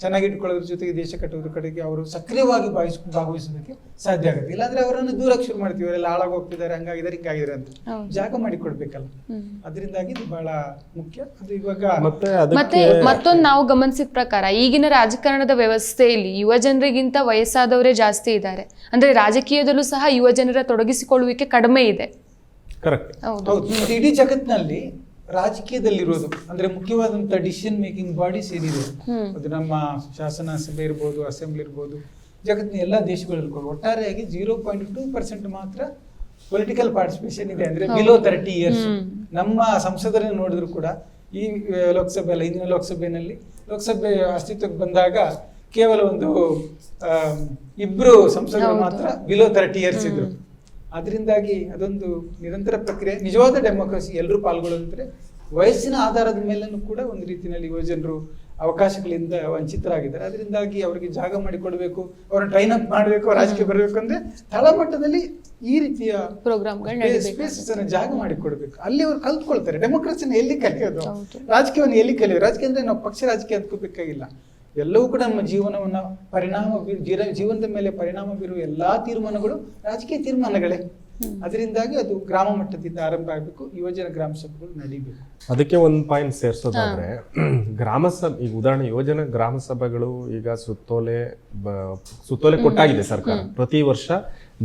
ಚೆನ್ನಾಗಿಟ್ಕೊಳ್ಳೋದ್ರ ಜೊತೆಗೆ ದೇಶ ಕಟ್ಟೋದ್ರ ಕಡೆಗೆ ಅವರು ಸಕ್ರಿಯವಾಗಿ ಭಾಗವಹಿಸೋದಕ್ಕೆ ಸಾಧ್ಯ ಆಗುತ್ತೆ. ಇಲ್ಲಾಂದ್ರೆ ಅವರನ್ನು ದೂರಕ್ಕೆ ಶುರು ಮಾಡ್ತೀವಿ, ಅವರೆಲ್ಲ ಹಾಳಾಗೋಗ್ತಿದ್ದಾರೆ, ಹಂಗಾಗಿದ್ದಾರೆ, ಹಿಂಗಾಗಿದ್ದಾರೆ ಅಂತ ಜಾಗ ಮಾಡಿಕೊಡ್ಬೇಕಲ್ಲ. ಅದರಿಂದಾಗಿ ಇದು ಬಹಳ ಮುಖ್ಯ. ಅದು ಇವಾಗ ಮತ್ತೆ ಮತ್ತೊಂದು ನಾವು ಗಮನಿಸಿದ ಪ್ರಕಾರ ಈಗಿನ ರಾಜಕಾರಣದ ವ್ಯವಸ್ಥೆಯಲ್ಲಿ ಯುವಜನರಿಗಿಂತ ವಯಸ್ಸಾದವರೇ ಜಾಸ್ತಿ ಇದ್ದಾರೆ. ಅಂದ್ರೆ ರಾಜಕೀಯದಲ್ಲೂ ಸಹ ಯುವಜನರ ತೊಡಗಿಸಿಕೊಳ್ಳುವಿಕೆ ಕಡಿಮೆ ಇದೆ. ಹೌದು. ಇಡೀ ಜಗತ್ತಿನಲ್ಲಿ ರಾಜಕೀಯದಲ್ಲಿರೋದು ಅಂದ್ರೆ ಮುಖ್ಯವಾದಂತ ಡಿಸಿಷನ್ ಮೇಕಿಂಗ್ ಬಾಡೀಸ್ ಏನಿದೆ, ಅದು ನಮ್ಮ ಶಾಸನ ಸಭೆ ಇರ್ಬೋದು, ಅಸೆಂಬ್ಲಿ ಇರ್ಬೋದು, ಜಗತ್ತಿನ ಎಲ್ಲಾ ದೇಶಗಳಲ್ಲಿ ಒಟ್ಟಾರೆಯಾಗಿ 0.2% ಮಾತ್ರ ಪೊಲಿಟಿಕಲ್ ಪಾರ್ಟಿಸಿಪೇಷನ್ ಇದೆ. ಅಂದ್ರೆ ಬಿಲೋ 30 ಇಯರ್ಸ್. ನಮ್ಮ ಸಂಸದರನ್ನು ನೋಡಿದ್ರು ಕೂಡ ಈ ಲೋಕಸಭೆ ಅಲ್ಲ, ಹಿಂದಿನ ಲೋಕಸಭೆ ಅಸ್ತಿತ್ವಕ್ಕೆ ಬಂದಾಗ ಕೇವಲ ಒಂದು 2 ಸಂಸದರು ಮಾತ್ರ ಬಿಲೋ 30 ಇಯರ್ಸ್ ಇದ್ರು. ಅದರಿಂದಾಗಿ ಅದೊಂದು ನಿರಂತರ ಪ್ರಕ್ರಿಯೆ. ನಿಜವಾದ ಡೆಮೋಕ್ರಸಿ ಎಲ್ಲರೂ ಪಾಲ್ಗೊಳ್ಳೋದಂದ್ರೆ ವಯಸ್ಸಿನ ಆಧಾರದ ಮೇಲೂ ಕೂಡ ಒಂದು ರೀತಿಯಲ್ಲಿ ಯುವಜನರು ಅವಕಾಶಗಳಿಂದ ವಂಚಿತರಾಗಿದ್ದಾರೆ. ಅದರಿಂದಾಗಿ ಅವರಿಗೆ ಜಾಗ ಮಾಡಿಕೊಡ್ಬೇಕು, ಅವ್ರನ್ನ ಟ್ರೈನ್ ಅಪ್ ಮಾಡಬೇಕು, ರಾಜಕೀಯ ಬರಬೇಕು ಅಂದ್ರೆ ತಳಮಟ್ಟದಲ್ಲಿ ಈ ರೀತಿಯ ಸ್ಪೇಸಸ್ ಅನ್ನ ಜಾಗ ಮಾಡಿಕೊಡ್ಬೇಕು. ಅಲ್ಲಿ ಅವ್ರು ಕಲ್ತ್ಕೊಳ್ತಾರೆ. ಡೆಮೋಕ್ರಸಿನ ಎಲ್ಲಿ ಕಲಿಯೋದು, ರಾಜಕೀಯವನ್ನು ಎಲ್ಲಿ ಕಲಿಯೋದು? ರಾಜಕೀಯ ಅಂದ್ರೆ ನಾವು ಪಕ್ಷ ರಾಜಕೀಯ ಅಂದ್ಕೋಬೇಕಾಗಿಲ್ಲ. ಎಲ್ಲವೂ ಕೂಡ ನಮ್ಮ ಜೀವನವನ್ನ ಜೀವನದ ಮೇಲೆ ಪರಿಣಾಮ ಬೀರುವ ಎಲ್ಲಾ ತೀರ್ಮಾನಗಳು ರಾಜಕೀಯ ತೀರ್ಮಾನಗಳೇ. ಅದರಿಂದಾಗಿ ಅದು ಗ್ರಾಮ ಮಟ್ಟದಿಂದ ಆರಂಭ ಆಗಬೇಕು, ಯುವಜನ ಗ್ರಾಮ ಸಭೆಗಳು ನಡೀಬೇಕು. ಅದಕ್ಕೆ ಒಂದು ಪಾಯಿಂಟ್ ಸೇರ್ಸೋದಾದ್ರೆ, ಗ್ರಾಮ ಸಭೆ ಈಗ ಉದಾಹರಣೆ ಯುವಜನ ಗ್ರಾಮ ಸಭೆಗಳು ಈಗ ಸುತ್ತೋಲೆ ಕೊಟ್ಟಾಗಿದೆ ಸರ್ಕಾರ. ಪ್ರತಿ ವರ್ಷ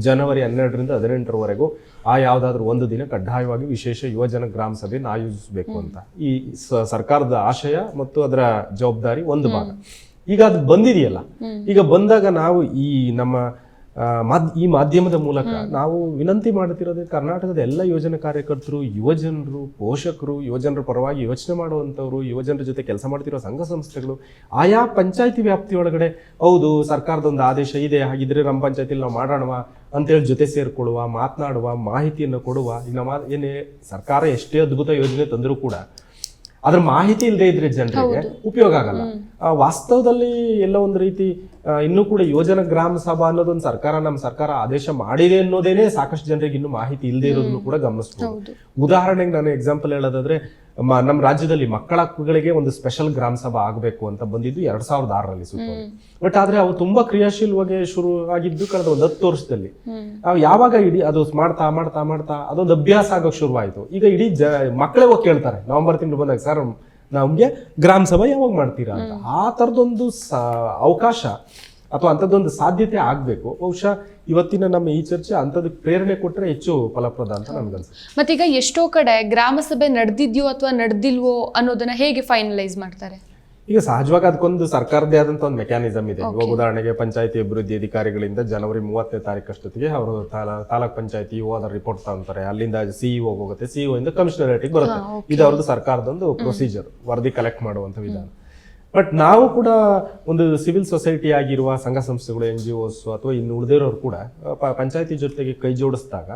ಜನವರಿ 12ರಿಂದ 18ರವರೆಗೂ ಯಾವ್ದಾದ್ರು ಒಂದು ದಿನ ಕಡ್ಡಾಯವಾಗಿ ವಿಶೇಷ ಯುವಜನ ಗ್ರಾಮ ಸಭೆಯನ್ನು ಆಯೋಜಿಸಬೇಕು ಅಂತ ಈ ಸರ್ಕಾರದ ಆಶಯ ಮತ್ತು ಅದರ ಜವಾಬ್ದಾರಿ ಒಂದು ಭಾಗ. ಈಗ ಅದು ಬಂದಿದೆಯಲ್ಲ, ಈಗ ಬಂದಾಗ ನಾವು ಈ ನಮ್ಮ ಈ ಮಾಧ್ಯಮದ ಮೂಲಕ ನಾವು ವಿನಂತಿ ಮಾಡ್ತಿರೋದು, ಕರ್ನಾಟಕದ ಎಲ್ಲ ಯೋಜನಾ ಕಾರ್ಯಕರ್ತರು, ಯುವಜನರು, ಪೋಷಕರು, ಯುವಜನರ ಪರವಾಗಿ ಯೋಚನೆ ಮಾಡುವಂಥವ್ರು, ಯುವಜನರ ಜೊತೆ ಕೆಲಸ ಮಾಡ್ತಿರೋ ಸಂಘ ಸಂಸ್ಥೆಗಳು ಆಯಾ ಪಂಚಾಯತಿ ವ್ಯಾಪ್ತಿಯೊಳಗಡೆ ಹೌದು ಸರ್ಕಾರದ ಒಂದು ಆದೇಶ ಇದೆ, ಹಾಗಿದ್ರೆ ನಮ್ಮ ಪಂಚಾಯತಿಲಿ ನಾವು ಮಾಡೋಣವಾ ಅಂತೇಳಿ ಜೊತೆ ಸೇರ್ಕೊಳ್ಳುವ, ಮಾತನಾಡುವ, ಮಾಹಿತಿಯನ್ನು ಕೊಡುವ. ಈಗ ನಮ್ಮ ಏನೇ ಸರ್ಕಾರ ಎಷ್ಟೇ ಅದ್ಭುತ ಯೋಜನೆ ತಂದರೂ ಕೂಡ ಅದ್ರ ಮಾಹಿತಿ ಇಲ್ಲದೆ ಇದ್ರೆ ಜನರಿಗೆ ಉಪಯೋಗ ಆಗಲ್ಲ. ವಾಸ್ತವದಲ್ಲಿ ಎಲ್ಲ ಒಂದು ರೀತಿ ಇನ್ನೂ ಕೂಡ ಯೋಜನಾ ಗ್ರಾಮ ಸಭಾ ಅನ್ನೋದೊಂದು ನಮ್ಮ ಸರ್ಕಾರ ಆದೇಶ ಮಾಡಿದೆ ಅನ್ನೋದೇನೆ ಸಾಕಷ್ಟು ಜನರಿಗೆ ಇನ್ನೂ ಮಾಹಿತಿ ಇಲ್ಲದೆ ಇರೋದನ್ನು ಕೂಡ ಗಮನಿಸಬಹುದು. ಉದಾಹರಣೆಗೆ ನಾನು ಎಕ್ಸಾಂಪಲ್ ಹೇಳೋದಾದ್ರೆ, ನಮ್ಮ ರಾಜ್ಯದಲ್ಲಿ ಮಕ್ಕಳ ಹಕ್ಕುಗಳಿಗೆ ಒಂದು ಸ್ಪೆಷಲ್ ಗ್ರಾಮ ಸಭಾ ಆಗಬೇಕು ಅಂತ ಬಂದಿದ್ದು 2006ರಲ್ಲಿ ಸುತ್ತೋಲೆ. ಬಟ್ ಆದ್ರೆ ಅವು ತುಂಬಾ ಕ್ರಿಯಾಶೀಲವಾಗಿ ಶುರು ಆಗಿದ್ದು ಕಳೆದ ಒಂದು 10 ವರ್ಷದಲ್ಲಿ. ಯಾವಾಗ ಇಡೀ ಅದು ಮಾಡ್ತಾ ಮಾಡ್ತಾ ಮಾಡ್ತಾ ಅದೊಂದು ಅಭ್ಯಾಸ ಆಗೋಕೆ ಶುರುವಾಯಿತು. ಈಗ ಇಡೀ ಮಕ್ಕಳೇ ಹೋಗಿ ಕೇಳ್ತಾರೆ ನವೆಂಬರ್ ತಿಂಗಳು ಬಂದಾಗ, ಸರ್ ನಮ್ಗೆ ಗ್ರಾಮ ಸಭಾ ಯಾವಾಗ ಮಾಡ್ತೀರಾ ಅಂತ. ಆ ತರದೊಂದು ಅವಕಾಶ ಅಥವಾ ಅಂಥದ್ದೊಂದು ಸಾಧ್ಯತೆ ಆಗ್ಬೇಕು. ಬಹುಶಃ ಇವತ್ತಿನ ನಮ್ಮ ಈ ಚರ್ಚೆ ಅಂಥದಕ್ಕೆ ಪ್ರೇರಣೆ ಕೊಟ್ಟರೆ ಹೆಚ್ಚು ಫಲಪ್ರದ ಅಂತ ನನ್ಗನ್ಸುತ್ತೆ. ಮತ್ತೀಗ ಎಷ್ಟೋ ಕಡೆ ಗ್ರಾಮ ಸಭೆ ನಡೆದಿದ್ಯೋ ಅಥವಾ ನಡೆದಿಲ್ವೋ ಅನ್ನೋದನ್ನ ಹೇಗೆ ಫೈನಲೈಸ್ ಮಾಡ್ತಾರೆ? ಈಗ ಸಹಜವಾಗಿ ಅದಕ್ಕೊಂದು ಸರ್ಕಾರದೇ ಆದಂತ ಒಂದು ಮೆಕ್ಯಾನಿಸಮ್ ಇದೆ. ಇವಾಗ ಉದಾಹರಣೆಗೆ ಪಂಚಾಯತಿ ಅಭಿವೃದ್ಧಿ ಅಧಿಕಾರಿಗಳಿಂದ ಜನವರಿ 30ನೇ ತಾರೀಕಷ್ಟೊತ್ತಿಗೆ ಅವರು ತಾಲೂಕ್ ಪಂಚಾಯತಿ ಹೋದ ರಿಪೋರ್ಟ್ ತಗೊಂತಾರೆ. ಅಲ್ಲಿಂದ ಸಿಇಒ ಹೋಗುತ್ತೆ, ಸಿಇಒ ಇಂದ ಕಮಿಷನರೇಟಿಗೆ ಬರುತ್ತೆ. ಇದು ಅವ್ರದ್ದು ಸರ್ಕಾರದೊಂದು ಪ್ರೊಸೀಜರ್, ವರದಿ ಕಲೆಕ್ಟ್ ಮಾಡುವಂತ ವಿಧಾನ. ಬಟ್ ನಾವು ಕೂಡ ಒಂದು ಸಿವಿಲ್ ಸೊಸೈಟಿ ಆಗಿರುವ ಸಂಘ ಸಂಸ್ಥೆಗಳು NGOs ಅಥವಾ ಇನ್ನು ಉಳಿದಿರೋರು ಕೂಡ ಪಂಚಾಯತಿ ಜೊತೆಗೆ ಕೈ ಜೋಡಿಸಿದಾಗ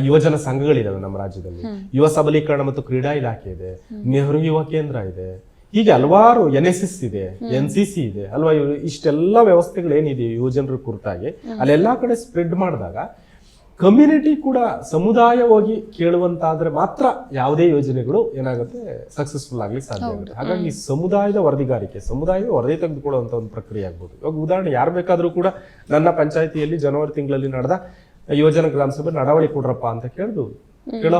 ಯುವಜನ ಸಂಘಗಳಿದಾವೆ ನಮ್ಮ ರಾಜ್ಯದಲ್ಲಿ. ಯುವ ಸಬಲೀಕರಣ ಮತ್ತು ಕ್ರೀಡಾ ಇಲಾಖೆ ಇದೆ, ನೆಹರು ಯುವ ಕೇಂದ್ರ ಇದೆ, ಹೀಗೆ ಹಲವಾರು NSS ಇದೆ, NCC ಇದೆ ಅಲ್ವಾ. ಇಷ್ಟೆಲ್ಲ ವ್ಯವಸ್ಥೆಗಳು ಏನಿದೆ ಯುವಜನರ ಕುರಿತಾಗಿ ಅಲ್ಲೆಲ್ಲಾ ಕಡೆ ಸ್ಪ್ರೆಡ್ ಮಾಡಿದಾಗ ಕಮ್ಯುನಿಟಿ ಕೂಡ ಸಮುದಾಯವಾಗಿ ಕೇಳುವಂತಾದ್ರೆ ಮಾತ್ರ ಯಾವುದೇ ಯೋಜನೆಗಳು ಏನಾಗುತ್ತೆ ಸಕ್ಸಸ್ಫುಲ್ ಆಗ್ಲಿಕ್ಕೆ ಸಾಧ್ಯ ಆಗುತ್ತೆ. ಹಾಗಾಗಿ ಸಮುದಾಯದ ವರದಿಗಾರಿಕೆ, ಸಮುದಾಯದ ವರದಿ ತೆಗೆದುಕೊಳ್ಳುವಂತ ಒಂದು ಪ್ರಕ್ರಿಯೆ ಆಗ್ಬೋದು. ಇವಾಗ ಉದಾಹರಣೆ ಯಾರು ಬೇಕಾದ್ರೂ ಕೂಡ ನನ್ನ ಪಂಚಾಯತಿಯಲ್ಲಿ ಜನವರಿ ತಿಂಗಳಲ್ಲಿ ನಡೆದ ಯೋಜನಾ ಗ್ರಾಮ ಸಭೆ ನಡವಳಿ ಕೊಡ್ರಪ್ಪ ಅಂತ ಕೇಳೋ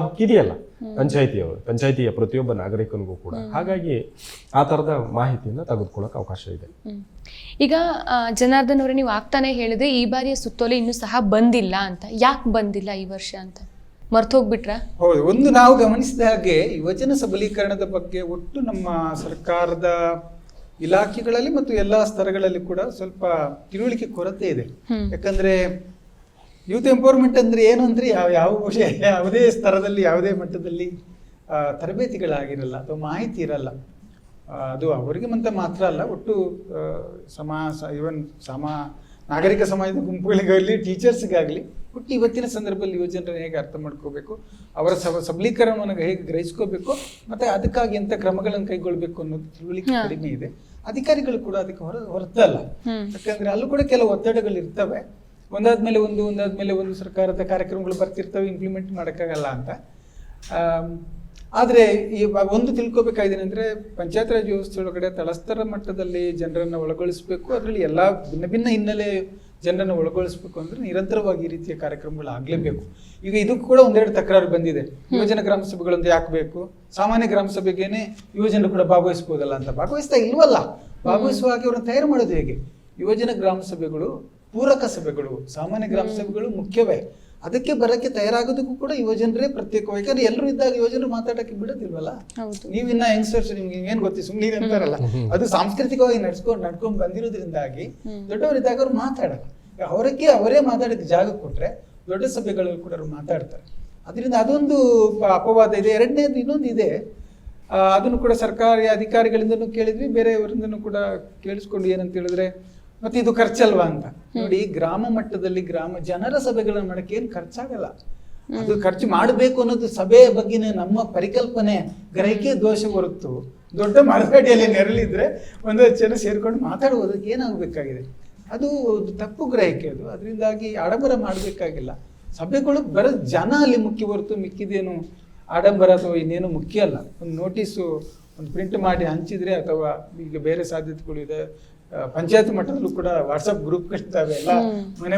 ಹಕ್ಕಿದೆಯಲ್ಲ ಪಂಚಾಯತಿಯ ಪ್ರತಿಯೊಬ್ಬ ನಾಗರಿಕನಿಗೂ ಕೂಡ. ಹಾಗಾಗಿ ಆ ತರದ ಮಾಹಿತಿಯನ್ನ ತೆಗೆದುಕೊಳ್ಳೋಕೆ ಅವಕಾಶ ಇದೆ. ಈಗ ಜನಾರ್ದನ್ ಅವರೇ, ನೀವು ಆಗ್ತಾನೆ ಹೇಳಿದ್ರೆ ಈ ಬಾರಿಯ ಸುತ್ತೋಲೆ ಇನ್ನೂ ಸಹ ಬಂದಿಲ್ಲ ಅಂತ. ಯಾಕೆ ಬಂದಿಲ್ಲ ಈ ವರ್ಷ ಅಂತ ಮರ್ತೋಗ್ಬಿಟ್ರ? ಹೌದು, ಒಂದು ನಾವು ಗಮನಿಸಿದ ಹಾಗೆ ಯುವಜನ ಸಬಲೀಕರಣದ ಬಗ್ಗೆ ಒಟ್ಟು ನಮ್ಮ ಸರ್ಕಾರದ ಇಲಾಖೆಗಳಲ್ಲಿ ಮತ್ತು ಎಲ್ಲಾ ಸ್ತರಗಳಲ್ಲಿ ಕೂಡ ಸ್ವಲ್ಪ ತಿಳುವಳಿಕೆ ಕೊರತೆ ಇದೆ. ಯಾಕಂದ್ರೆ ಯೂತ್ ಎಂಪವರ್ಮೆಂಟ್ ಅಂದ್ರೆ ಏನು ಅಂದ್ರೆ ಯಾವುದೇ ಸ್ತರದಲ್ಲಿ ಯಾವುದೇ ಮಟ್ಟದಲ್ಲಿ ತರಬೇತಿಗಳಾಗಿರಲ್ಲ ಅಥವಾ ಮಾಹಿತಿ ಇರಲ್ಲ. ಅದು ಅವರಿಗೆ ಮಾತ್ರ ಅಲ್ಲ, ಒಟ್ಟು ನಾಗರಿಕ ಸಮಾಜದ ಗುಂಪುಗಳಿಗಾಗಲಿ ಟೀಚರ್ಸ್ಗಾಗಲಿ ಒಟ್ಟು ಇವತ್ತಿನ ಸಂದರ್ಭದಲ್ಲಿ ಯುವಜನರನ್ನು ಹೇಗೆ ಅರ್ಥ ಮಾಡ್ಕೋಬೇಕು, ಅವರ ಸಬಲೀಕರಣವನ್ನು ಹೇಗೆ ಗ್ರಹಿಸ್ಕೋಬೇಕು, ಮತ್ತೆ ಅದಕ್ಕಾಗಿ ಎಂಥ ಕ್ರಮಗಳನ್ನು ಕೈಗೊಳ್ಬೇಕು ಅನ್ನೋದು ತಿಳುವಳಿಕೆ ಕಡಿಮೆ ಇದೆ. ಅಧಿಕಾರಿಗಳು ಕೂಡ ಅದಕ್ಕೆ ಹೊರತಲ್ಲ. ಯಾಕಂದ್ರೆ ಅಲ್ಲೂ ಕೂಡ ಕೆಲವು ಒತ್ತಡಗಳು ಇರ್ತವೆ. ಒಂದಾದ್ಮೇಲೆ ಒಂದು ಸರ್ಕಾರದ ಕಾರ್ಯಕ್ರಮಗಳು ಬರ್ತಿರ್ತವೆ, ಇಂಪ್ಲಿಮೆಂಟ್ ಮಾಡೋಕ್ಕಾಗಲ್ಲ ಅಂತ. ಆದರೆ ಇವಾಗ ಒಂದು ತಿಳ್ಕೊಬೇಕಾಗಿದೆ ಅಂದರೆ ಪಂಚಾಯತ್ ರಾಜ್ ವ್ಯವಸ್ಥೆ ಒಳಗಡೆ ತಳಸ್ತರ ಮಟ್ಟದಲ್ಲಿ ಜನರನ್ನು ಒಳಗೊಳಿಸಬೇಕು. ಅದರಲ್ಲಿ ಎಲ್ಲ ಭಿನ್ನ ಹಿನ್ನೆಲೆ ಜನರನ್ನು ಒಳಗೊಳಿಸಬೇಕು ಅಂದ್ರೆ ನಿರಂತರವಾಗಿ ಈ ರೀತಿಯ ಕಾರ್ಯಕ್ರಮಗಳು ಆಗಲೇಬೇಕು. ಈಗ ಇದಕ್ಕೂ ಕೂಡ ಒಂದೆರಡು ತಕರಾರು ಬಂದಿದೆ. ಯುವಜನ ಗ್ರಾಮ ಸಭೆಗಳಂತ ಯಾಕೆ ಬೇಕು, ಸಾಮಾನ್ಯ ಗ್ರಾಮ ಸಭೆಗೇನೆ ಯುವಜನರು ಕೂಡ ಭಾಗವಹಿಸಬಹುದಲ್ಲ ಅಂತ. ಭಾಗವಹಿಸ್ತಾ ಇಲ್ವಲ್ಲ, ಭಾಗವಹಿಸುವ ಹಾಗೆ ಅವ್ರನ್ನ ತಯಾರು ಮಾಡೋದು ಹೇಗೆ? ಯುವಜನ ಗ್ರಾಮ ಸಭೆಗಳು ಪೂರಕ ಸಭೆಗಳು, ಸಾಮಾನ್ಯ ಗ್ರಾಮ ಸಭೆಗಳು ಮುಖ್ಯವೇ. ಅದಕ್ಕೆ ಬರಕ್ಕೆ ತಯಾರಾಗೋದಕ್ಕೂ ಕೂಡ ಯುವಜನರೇ ಪ್ರತ್ಯೇಕವಾಗಿ, ಯಾಕಂದ್ರೆ ಎಲ್ಲರೂ ಇದ್ದಾಗ ಯುವಜನರು ಮಾತಾಡಕ್ಕೆ ಬಿಡೋದಿಲ್ವಲ್ಲ. ನೀವಿನ್ನ ಯಂಗ್ಸ್ಟರ್ಸ್ ನಿಮ್ಗೆ ಏನ್ ಗೊತ್ತಿ ಸುಮ್ಮನೆ ಅಂತಾರಲ್ಲ, ಅದು ಸಾಂಸ್ಕೃತಿಕವಾಗಿ ನಡ್ಕೊಂಡ್ ಬಂದಿರೋದ್ರಿಂದಾಗಿ ದೊಡ್ಡವರಿದ್ದಾಗ ಅವ್ರು ಮಾತಾಡಲ್ಲ. ಅವರೇ ಮಾತಾಡಿದ ಜಾಗ ಕೊಟ್ರೆ ದೊಡ್ಡ ಸಭೆಗಳಲ್ಲಿ ಕೂಡ ಅವ್ರು ಮಾತಾಡ್ತಾರೆ. ಅದರಿಂದ ಅದೊಂದು ಅಪವಾದ ಇದೆ. ಎರಡನೇದು ಇನ್ನೊಂದು ಇದೆ, ಅದನ್ನು ಕೂಡ ಸರ್ಕಾರಿ ಅಧಿಕಾರಿಗಳಿಂದನೂ ಕೇಳಿದ್ವಿ, ಬೇರೆಯವರಿಂದನೂ ಕೂಡ ಕೇಳಿಸ್ಕೊಂಡು ಏನಂತ ಹೇಳಿದ್ರೆ, ಮತ್ತೆ ಇದು ಖರ್ಚಲ್ವಾ ಅಂತ. ನೋಡಿ, ಗ್ರಾಮ ಮಟ್ಟದಲ್ಲಿ ಜನರ ಸಭೆಗಳನ್ನ ಮಾಡಕ್ಕೆ ಏನು ಖರ್ಚಾಗಲ್ಲ. ಅದು ಖರ್ಚು ಮಾಡಬೇಕು ಅನ್ನೋದು ಸಭೆಯ ಬಗ್ಗೆನೇ ನಮ್ಮ ಪರಿಕಲ್ಪನೆ, ಗ್ರಹಿಕೆ ದೋಷ ಹೊರತು ದೊಡ್ಡ ಮರದಡಿಯಲ್ಲಿ ನೆರಳಿದ್ರೆ ಒಂದಷ್ಟು ಜನ ಸೇರ್ಕೊಂಡು ಮಾತಾಡುವುದಕ್ಕೆ ಏನಾಗಬೇಕಾಗಿದೆ, ಅದು ತಪ್ಪು ಗ್ರಹಿಕೆ. ಅದು ಅದರಿಂದಾಗಿ ಆಡಂಬರ ಮಾಡಬೇಕಾಗಿಲ್ಲ. ಸಭೆಗಳು ಬರೋ ಜನ ಅಲ್ಲಿ ಮುಖ್ಯ ಹೊರತು ಮಿಕ್ಕಿದೇನು ಆಡಂಬರ ಅಥವಾ ಇನ್ನೇನು ಮುಖ್ಯ ಅಲ್ಲ. ಒಂದು ನೋಟಿಸು ಒಂದು ಪ್ರಿಂಟ್ ಮಾಡಿ ಹಂಚಿದ್ರೆ, ಅಥವಾ ಈಗ ಬೇರೆ ಸಾಧ್ಯತೆಗಳು ಇದೆ, ಪಂಚಾಯತ್ ಮಟ್ಟದಲ್ಲೂ ಕೂಡ ವಾಟ್ಸಪ್ ಗ್ರೂಪ್ಗಳಿದ್ದಾವೆ, ಎಲ್ಲ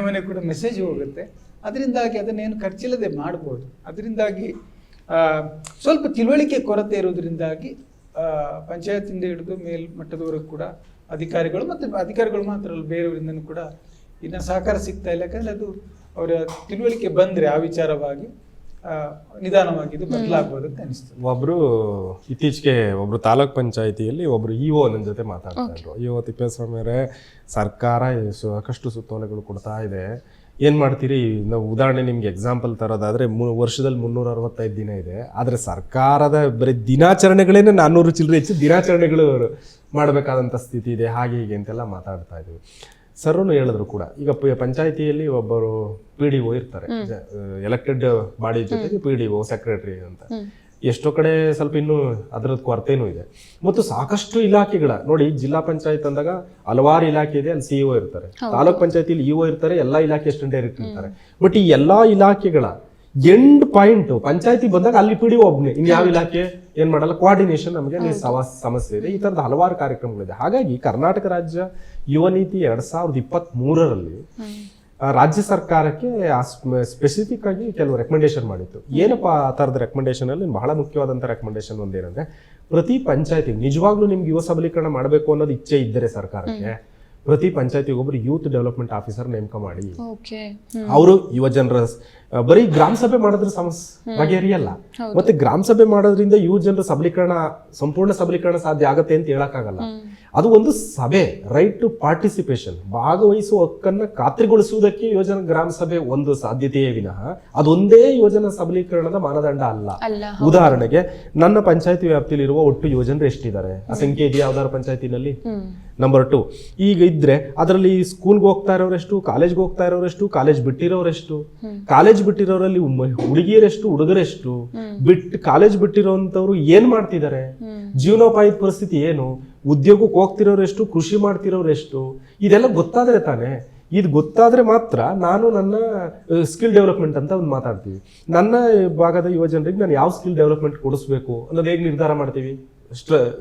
ಮನೆ ಕೂಡ ಮೆಸೇಜ್ ಹೋಗುತ್ತೆ. ಅದರಿಂದಾಗಿ ಅದನ್ನೇನು ಖರ್ಚಿಲ್ಲದೆ ಮಾಡ್ಬೋದು. ಅದರಿಂದಾಗಿ ಸ್ವಲ್ಪ ತಿಳುವಳಿಕೆ ಕೊರತೆ ಇರೋದ್ರಿಂದಾಗಿ ಪಂಚಾಯತಿಂದ ಹಿಡಿದು ಮೇಲ್ಮಟ್ಟದವರೆಗೂ ಕೂಡ ಅಧಿಕಾರಿಗಳು ಮಾತ್ರ ಅಲ್ಲ, ಬೇರೆಯವರಿಂದನೂ ಕೂಡ ಇನ್ನು ಸಹಕಾರ ಸಿಗ್ತಾ ಇಲ್ಲ. ಯಾಕಂದ್ರೆ ಅದು ಅವರ ತಿಳುವಳಿಕೆ ಬಂದ್ರೆ ಆ ವಿಚಾರವಾಗಿ ನಿಧಾನವಾಗಿ ಇದು ಬದಲಾಗಬಹುದು ಅಂತ ಅನಿಸ್ತದೆ. ಇತ್ತೀಚೆಗೆ ಒಬ್ರು ತಾಲೂಕ್ ಪಂಚಾಯತಿಯಲ್ಲಿ ಒಬ್ರು EO ನನ್ನ ಜೊತೆ ಮಾತಾಡ್ತಾ ಇದ್ರು. EO ತಿಪ್ಪೇಸ್ವಾಮಿ ಅವರೇ, ಸರ್ಕಾರ ಸಾಕಷ್ಟು ಸುತ್ತೋಲೆಗಳು ಕೊಡ್ತಾ ಇದೆ, ಏನ್ ಮಾಡ್ತೀರಿ? ನಾವು ಉದಾಹರಣೆ ನಿಮ್ಗೆ ಎಕ್ಸಾಂಪಲ್ ತರೋದಾದ್ರೆ ವರ್ಷದಲ್ಲಿ 365 ದಿನ ಇದೆ, ಆದ್ರೆ ಸರ್ಕಾರದ ಬರೀ ದಿನಾಚರಣೆಗಳೇನೆ 400 ಚಿಲ್ಲರೆ ಹೆಚ್ಚು ದಿನಾಚರಣೆಗಳು ಮಾಡಬೇಕಾದಂತ ಸ್ಥಿತಿ ಇದೆ, ಹಾಗೆ ಹೀಗೆ ಅಂತೆಲ್ಲ ಮಾತಾಡ್ತಾ ಇದ್ವಿ. ಸರ್ನು ಹೇಳಿದ್ರು ಕೂಡ, ಈಗ ಪಂಚಾಯತಿಯಲ್ಲಿ ಒಬ್ಬರು PDO ಇರ್ತಾರೆ, ಎಲೆಕ್ಟೆಡ್ ಬಾಡಿ ಜೊತೆಗೆ PDO ಸೆಕ್ರೆಟರಿ ಅಂತ. ಎಷ್ಟೋ ಕಡೆ ಸ್ವಲ್ಪ ಇನ್ನೂ ಅದರದ್ದು ಕೊರತೆನೂ ಇದೆ. ಮತ್ತು ಸಾಕಷ್ಟು ಇಲಾಖೆಗಳ ನೋಡಿ, ಜಿಲ್ಲಾ ಪಂಚಾಯತ್ ಅಂದಾಗ ಹಲವಾರು ಇಲಾಖೆ ಇದೆ, ಅಲ್ಲಿ CEO ಇರ್ತಾರೆ. ತಾಲೂಕ್ ಪಂಚಾಯತಿಲಿ EO ಇರ್ತಾರೆ, ಎಲ್ಲಾ ಇಲಾಖೆ ಅಸಿಸ್ಟೆಂಟ್ ಡೈರೆಕ್ಟರ್ ಇರ್ತಾರೆ. ಬಟ್ ಈ ಎಲ್ಲಾ ಇಲಾಖೆಗಳ ಎಂಡ್ ಪಾಯಿಂಟ್ ಪಂಚಾಯತಿ ಬಂದಾಗ ಅಲ್ಲಿ PDO ಒಬ್ನೇ, ಇನ್ ಯಾವ ಇಲಾಖೆ ಏನ್ ಮಾಡಲ್ಲ, ಕೋಆರ್ಡಿನೇಷನ್ ನಮಗೆ ಸಮಸ್ಯೆ ಇದೆ. ಈ ತರದ ಹಲವಾರು ಕಾರ್ಯಕ್ರಮಗಳಿದೆ. ಹಾಗಾಗಿ ಕರ್ನಾಟಕ ರಾಜ್ಯ ಯುವ ನೀತಿ 2023ರಲ್ಲಿ ರಾಜ್ಯ ಸರ್ಕಾರಕ್ಕೆ ಸ್ಪೆಸಿಫಿಕ್ ಆಗಿ ಕೆಲವು ರೆಕಮೆಂಡೇಶನ್ ಮಾಡಿತ್ತು. ಏನಪ್ಪಾ ಆ ತರದ ರೆಕಮೆಂಡೇಶನ್ ಅಲ್ಲಿ ಬಹಳ ಮುಖ್ಯವಾದಂತ ರೆಕಮೆಂಡೇಶನ್ ಒಂದೇನಂದ್ರೆ, ಪ್ರತಿ ಪಂಚಾಯತಿ ನಿಜವಾಗ್ಲೂ ನಿಮ್ಗೆ ಯುವ ಸಬಲೀಕರಣ ಮಾಡಬೇಕು ಅನ್ನೋದು ಇಚ್ಛೆ ಇದ್ದರೆ ಸರ್ಕಾರಕ್ಕೆ ಪ್ರತಿ ಪಂಚಾಯತಿಗೆ ಒಬ್ಬರು ಯೂತ್ ಡೆವಲಪ್ಮೆಂಟ್ ಆಫೀಸರ್ ನೇಮಕ ಮಾಡಿ ಓಕೆ ಅವರು ಯುವ ಜನರ ಬರೀ ಗ್ರಾಮ ಸಭೆ ಮಾಡೋದ್ರ ಸಮಸ್ಯೆ ಬಗೆಹರಿಯಲ್ಲ. ಮತ್ತೆ ಗ್ರಾಮ ಸಭೆ ಮಾಡೋದ್ರಿಂದ ಯುವ ಜನರ ಸಬಲೀಕರಣ ಸಂಪೂರ್ಣ ಸಬಲೀಕರಣ ಸಾಧ್ಯ ಆಗತ್ತೆ ಅಂತ ಹೇಳಕ್ಕಾಗಲ್ಲ. ಅದು ಒಂದು ಸಭೆ, ರೈಟ್ ಟು ಪಾರ್ಟಿಸಿಪೇಷನ್, ಭಾಗವಹಿಸುವ ಹಕ್ಕನ್ನ ಖಾತ್ರಿಗೊಳಿಸುವುದಕ್ಕೆ ಯೋಜನಾ ಗ್ರಾಮ ಸಭೆ ಒಂದು ಸಾಧ್ಯತೆಯೇ ವಿನಃ ಅದೊಂದೇ ಯೋಜನಾ ಸಬಲೀಕರಣದ ಮಾನದಂಡ ಅಲ್ಲ. ಉದಾಹರಣೆಗೆ ನನ್ನ ಪಂಚಾಯತಿ ವ್ಯಾಪ್ತಿಯಲ್ಲಿರುವ ಒಟ್ಟು ಯೋಜನರು ಎಷ್ಟಿದ್ದಾರೆ ಆ ಸಂಖ್ಯೆ ಇದೆಯಾ ಯಾವ್ದಾದ್ರು ಪಂಚಾಯತಿನಲ್ಲಿ? ನಂಬರ್ 2, ಈಗ ಇದ್ರೆ ಅದರಲ್ಲಿ ಸ್ಕೂಲ್ಗೆ ಹೋಗ್ತಾ ಇರೋರೆಷ್ಟು, ಕಾಲೇಜ್ಗೆ ಹೋಗ್ತಾ ಇರೋರೆಷ್ಟು, ಕಾಲೇಜ್ ಬಿಟ್ಟಿರೋರೆಷ್ಟು, ಕಾಲೇಜ್ ಬಿಟ್ಟಿರೋರಲ್ಲಿ ಹುಡುಗಿಯರೆಷ್ಟು, ಹುಡುಗರೆಷ್ಟು, ಕಾಲೇಜ್ ಬಿಟ್ಟಿರೋಂಥವ್ರು ಏನ್ ಮಾಡ್ತಿದ್ದಾರೆ, ಜೀವನೋಪಾಯದ ಪರಿಸ್ಥಿತಿ ಏನು, ಉದ್ಯೋಗಕ್ಕೆ ಹೋಗ್ತಿರೋರೆಷ್ಟು, ಕೃಷಿ ಮಾಡ್ತಿರೋರೆಷ್ಟು, ಇದೆಲ್ಲ ಗೊತ್ತಾದ್ರೆ ತಾನೆ. ಇದು ಗೊತ್ತಾದ್ರೆ ಮಾತ್ರ ನಾನು ನನ್ನ ಸ್ಕಿಲ್ ಡೆವಲಪ್ಮೆಂಟ್ ಅಂತ ಒಂದು ಮಾತಾಡ್ತೀವಿ. ನನ್ನ ಭಾಗದ ಯುವ ಜನರಿಗೆ ನಾನು ಯಾವ ಸ್ಕಿಲ್ ಡೆವಲಪ್ಮೆಂಟ್ ಕೊಡಿಸ್ಬೇಕು ಅನ್ನೋದು ಹೇಗೆ ನಿರ್ಧಾರ ಮಾಡ್ತೀವಿ,